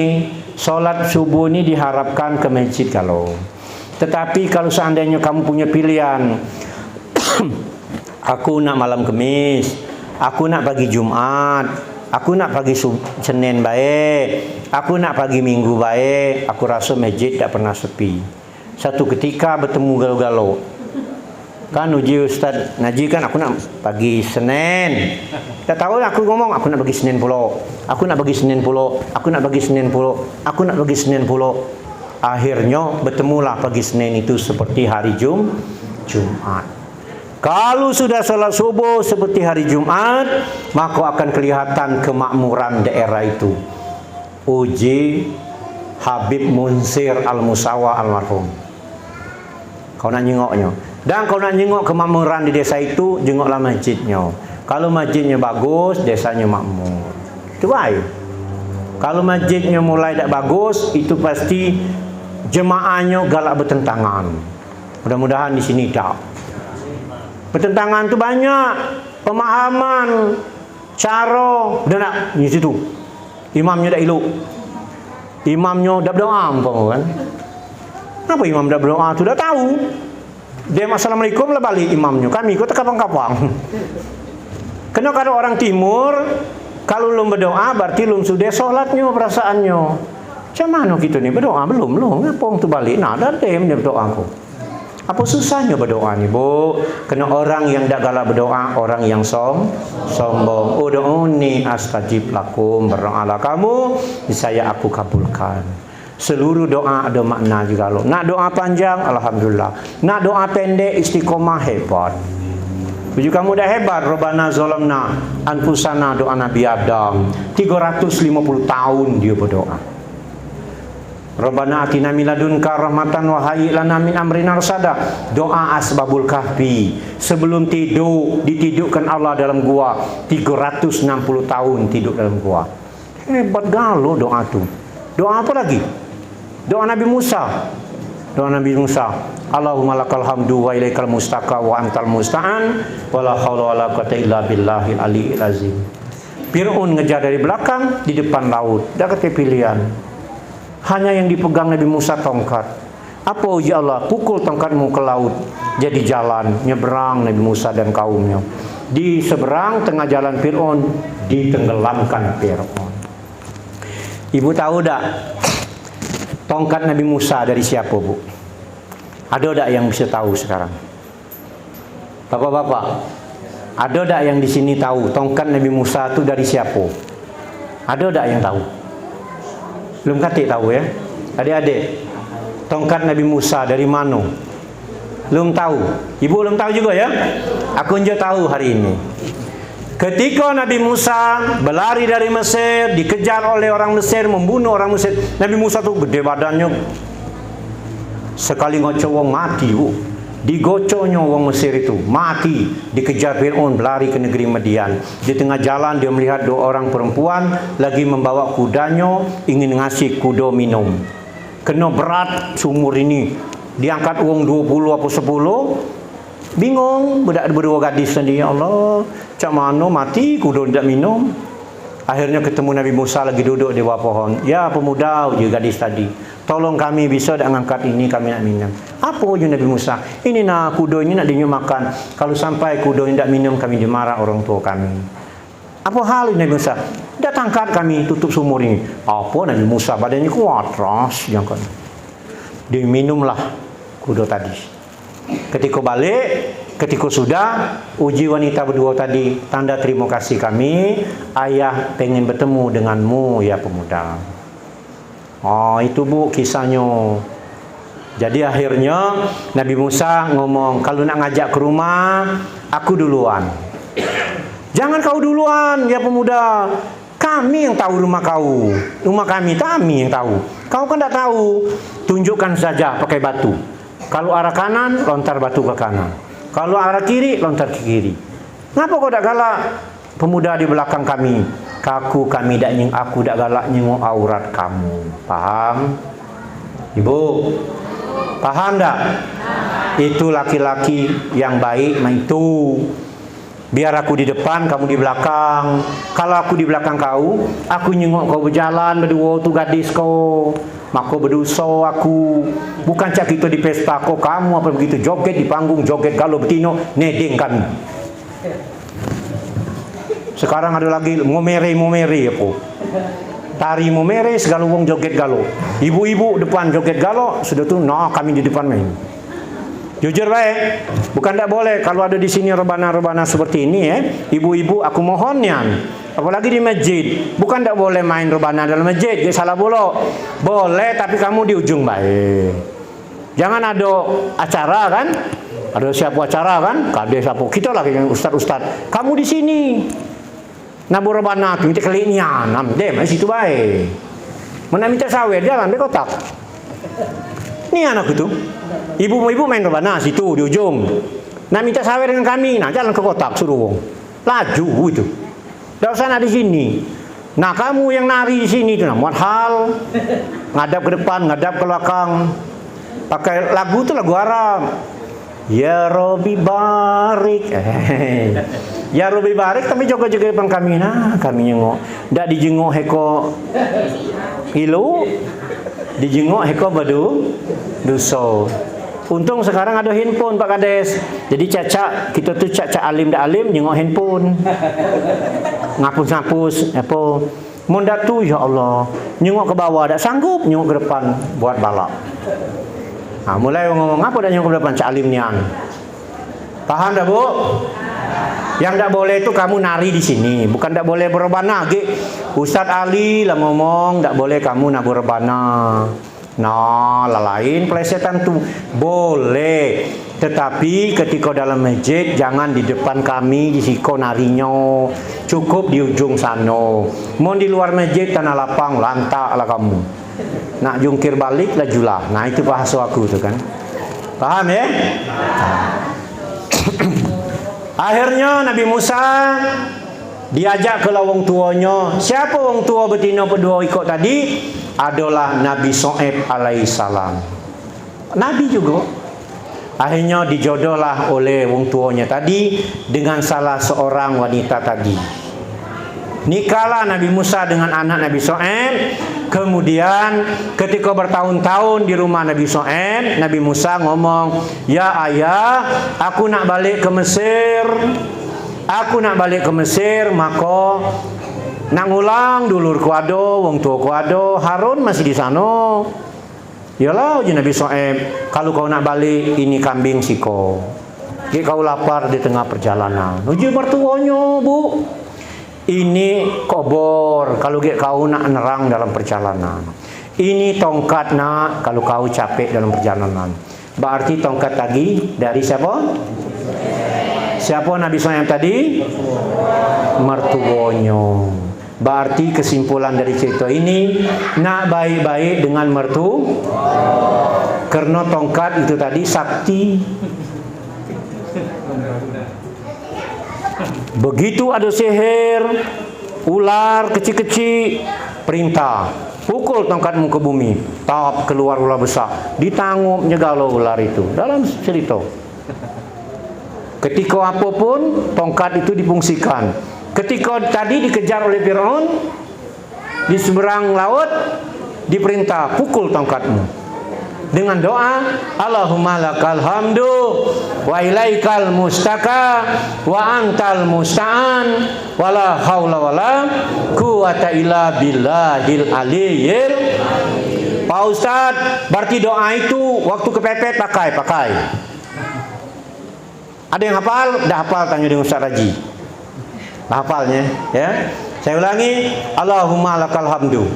solat subuh ni diharapkan ke masjid kalau. Tetapi kalau seandainya kamu punya pilihan. Aku nak malam Khamis. Aku nak pagi Jumat. Aku nak pagi Senin baik. Aku nak pagi Minggu baik. Aku rasa masjid tak pernah sepi. Satu ketika bertemu galau-galau. Kan uji Ustaz Naji kan aku nak pagi Senin. Tak tahu aku ngomong aku nak pagi Senin pula. Aku nak pagi Senin pula. Aku nak pagi Senin pula. Aku nak pagi Senin pula. Akhirnya bertemulah pagi Senin itu seperti hari Jumat. Kalau sudah salat subuh seperti hari Jumat, maka akan kelihatan kemakmuran daerah itu. Uji Habib Munsir Al-Musawa almarhum. Kau nak nyengoknya. Dan kau nak nyengok kemakmuran di desa itu, jengoklah masjidnya. Kalau masjidnya bagus, desanya makmur. Itu baik. Kalau masjidnya mulai tak bagus, itu pasti jemaahnya galak bertentangan. Mudah-mudahan di sini tak. Pertentangan tu banyak, pemahaman, cara, dan nak di situ. Imamnya dah elok. Imamnya dah berdoa kan. Apa imam dah berdoa tu dah tahu. Dia assalamualaikum lah balik imamnya. Kami kau terkapang-kapang. Kena kalau orang timur, kalau belum berdoa berarti belum sudah solatnya perasaannya. Macam mana kita ni berdoa belum? Ngapong tu balik nak dah dem dia berdoa aku. Apa susahnya berdoa ni, Bu? Kena orang yang tak galak berdoa, orang yang sombong. Ud'uni astajib lakum. Berdoalah kamu, saya aku kabulkan. Seluruh doa ada makna juga loh. Nak doa panjang, alhamdulillah. Nak doa pendek, istiqomah hebat. Baju kamu dah hebat. Rabbana zalamna anfusana, doa Nabi Adam. 350 tahun dia berdoa. Rabbana atina min ladunka rahmatan wa hayyi lana min amrina rasada. Doa Asbabul Kahfi. Sebelum tidur, ditidurkan Allah dalam gua. 360 tahun tidur dalam gua. Hebat galau doa tu. Doa apa lagi? Doa Nabi Musa. Doa Nabi Musa. Allahumma lakal hamdu wa ilaikal mustaqa wa antal musta'an wa la haula wa la quwwata illa billahil aliyyil azim. Fir'aun ngejar dari belakang, di depan laut. Dah kata pilihan. Hanya yang dipegang Nabi Musa tongkat. Apa uji Allah? Pukul tongkatmu ke laut. Jadi jalan, nyeberang Nabi Musa dan kaumnya. Di seberang tengah jalan Fir'aun, ditenggelamkan Fir'aun. Ibu tahu tak tongkat Nabi Musa dari siapa, Bu? Ada tak yang bisa tahu sekarang? Bapak-bapak, ada tak yang di sini tahu tongkat Nabi Musa itu dari siapa? Ada tak yang tahu? Belum katik tahu ya? Adik-adik, tongkat Nabi Musa dari mana? Belum tahu. Ibu belum tahu juga ya? Aku aja tahu hari ini. Ketika Nabi Musa berlari dari Mesir, dikejar oleh orang Mesir, membunuh orang Mesir. Nabi Musa tuh gede badannya. Sekali ngocok wong mati, Bu. Digocoknya wong Mesir itu, mati. Dikejar Fir'aun, berlari ke negeri Madian. Di tengah jalan dia melihat 2 orang perempuan lagi membawa kudanya, ingin ngasih kuda minum. Kena berat sumur ini. Diangkat uang 20 apa 10. Bingung, budak berdua gadis tadi, ya Allah, cak mana mati kuda tidak minum. Akhirnya ketemu Nabi Musa lagi duduk di bawah pohon. Ya pemuda, uji gadis tadi, tolong kami bisa tak angkat ini, kami nak minum. Apa uji Nabi Musa? Ini nak kuda ini nak dinyum makan. Kalau sampai kuda ini tidak minum, kami dimarah orang tua kami. Apa hal ini Nabi Musa? Dah tangkat kami, tutup sumur ini. Apa Nabi Musa badannya kuat, ras jangkau. Dia minumlah kuda tadi. Ketika balik, ketika sudah uji wanita berdua tadi, tanda terima kasih kami, ayah pengen bertemu denganmu ya pemuda. Oh itu Bu kisahnya. Jadi akhirnya Nabi Musa ngomong, kalau nak ngajak ke rumah, aku duluan. Jangan kau duluan ya pemuda. Kami yang tahu rumah kau. Rumah kami yang tahu. Kau kan tak tahu. Tunjukkan saja pakai batu. Kalau arah kanan, lontar batu ke kanan. Kalau arah kiri, lontar ke kiri. Kenapa kau tak galak? Pemuda di belakang kami. Aku tak galak nyengok aurat kamu. Paham? Ibu? Paham tak? Itu laki-laki yang baik, itu. Biar aku di depan, kamu di belakang. Kalau aku di belakang kau, aku nyengok kau berjalan berdua tu gadis kau. Maka berdosa aku. Bukan cak kita di pesta kau kamu apa begitu joget di panggung, joget galau betino, nedeng kami. Sekarang ada lagi momere apa? Tari momere segala wong joget galau. Ibu-ibu depan joget galau, sudah tu nah kami di depan main. Jujur baik, bukan tak boleh kalau ada di sini rebana-rebana seperti ini ya. Ibu-ibu aku mohon ya. Apalagi di masjid, bukan tak boleh main rebana dalam masjid, dia salah bolok. Boleh tapi kamu di ujung baik. Jangan ada acara kan? Ada siapa acara kan? Kade siapa? Kita lah yang ustaz-ustaz. Kamu di sini. Nabu rebana tu minta keliknya, nam dem di situ baik. Mana minta sawer jalan be kotak. Ni anak itu. Ibu-ibu main rebana situ di ujung. Nah minta sawer dengan kami, nah jalan ke kotak suruh wong. Laju itu. Tak usah nak di sini. Nah kamu yang nari di sini tu, muat hal. Ngadap ke depan, ngadap ke belakang. Pakai lagu tu lagu Arab. Ya Rabbi barik. Ya Rabbi barik tapi juga-juga depan kami. Nah kami nyengok. Tak dijengok heko ilu. Dijengok heko badu dosa. Untung sekarang ada handphone Pak Kades. Jadi cacak kita tu cacak alim dak alim nyengok handphone. Ngapus-ngapus apa. Mun dak tu ya Allah, nyengok ke bawah dak sanggup, nyengok ke depan buat balak. Nah, mulai ngomong apa dak nyengok ke depan cak alim nian. Paham dah Bu? Yang tak boleh itu kamu nari di sini, bukan tak boleh berebana. Ustaz Ali lah ngomong tak boleh kamu nak berebana. Nah, lain pelesetan tu boleh, tetapi ketika dalam masjid jangan di depan kami di siko narinya, cukup di ujung sana. Mau di luar masjid tanah lapang lantak lah kamu. Nak jungkir balik lah julah. Nah itu bahasa aku tu kan. Paham ya? Akhirnya Nabi Musa diajak ke wong tuanya. Siapa wong tua betina berdua ikut tadi? Adalah Nabi Shu'aib alaihissalam. Nabi juga. Akhirnya dijodohlah oleh wong tuanya tadi dengan salah seorang wanita tadi. Nikahlah Nabi Musa dengan anak Nabi Shu'aib. Kemudian ketika bertahun-tahun di rumah Nabi Shu'aib, Nabi Musa ngomong, "Ya ayah, aku nak balik ke Mesir." aku nak balik ke Mesir, maka nak ngulang dulur kuado, wong tua kuado, Harun masih di sana. Yalah uji Nabi Shu'aib, kalau kau nak balik ini kambing siko. Jika kau lapar di tengah perjalanan, uji mertuanya bu. Ini kobor kalau kau nak nerang dalam perjalanan. Ini tongkat nak kalau kau capek dalam perjalanan. Berarti tongkat tadi dari siapa? Siapa Nabi Shu'aib tadi? Mertuonyo. Berarti kesimpulan dari cerita ini, nak baik-baik dengan mertu, karena tongkat itu tadi sakti. Begitu ada sihir, ular kecil-kecil, perintah, pukul tongkatmu ke bumi, tap keluar ular besar, ditanggup nyegalo ular itu. Dalam cerita, ketika apapun tongkat itu difungsikan. Ketika tadi dikejar oleh Fir'aun di seberang laut, diperintah pukul tongkatmu dengan doa, Allahumma lakal hamdu wa ilaikal mustaka wa antal musta'an wala haula wala quwata illa billahil aliyyil. Pak Ustaz, berarti doa itu waktu kepepet pakai. Ada yang hafal? Dah hafal, tanya dengan Ustaz Raji. Hafalnya ya. Saya ulangi, Allahumma lakal hamdu.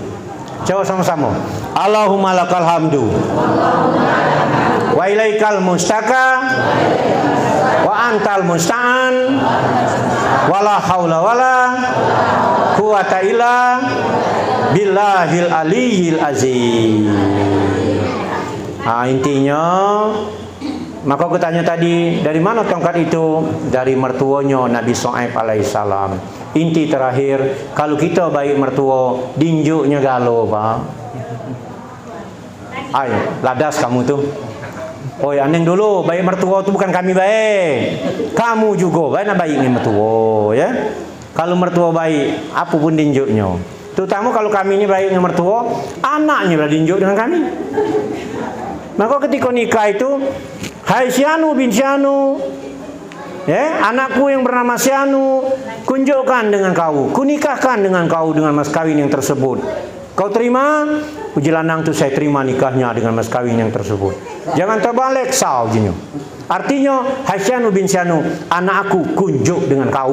Coba sama-sama. Allahumma lakal hamdu wa ilaikal mustaka wa antal musta'an wala haula wala quwata illa billahil aliyyil azim. Intinya, maka aku tanya tadi, dari mana tongkat itu? Dari mertuanya Nabi Shu'aib alaihissalam. Inti terakhir, kalau kita baik mertua, dinjuknya galau, Pak. Ay, ladas kamu tuh. Oh ya, neng dulu, baik mertua itu bukan kami baik. Kamu juga kan baiknya mertua, ya. Kalau mertua baik, apapun dinjuknya. Terutama kalau kami ini baiknya mertua, anaknya lah dinjuk dengan kami. Maka ketika nikah itu, hai Sianu bin Sianu, ya, anakku yang bernama Sianu, kunjukkan dengan kau, kunikahkan dengan kau dengan mas kawin yang tersebut. Kau terima? Puji lanang tu saya terima nikahnya dengan mas kawin yang tersebut. Jangan terbalik, sau jinyo. Artinya, hai Sianu bin Sianu, anak aku kunjuk dengan kau.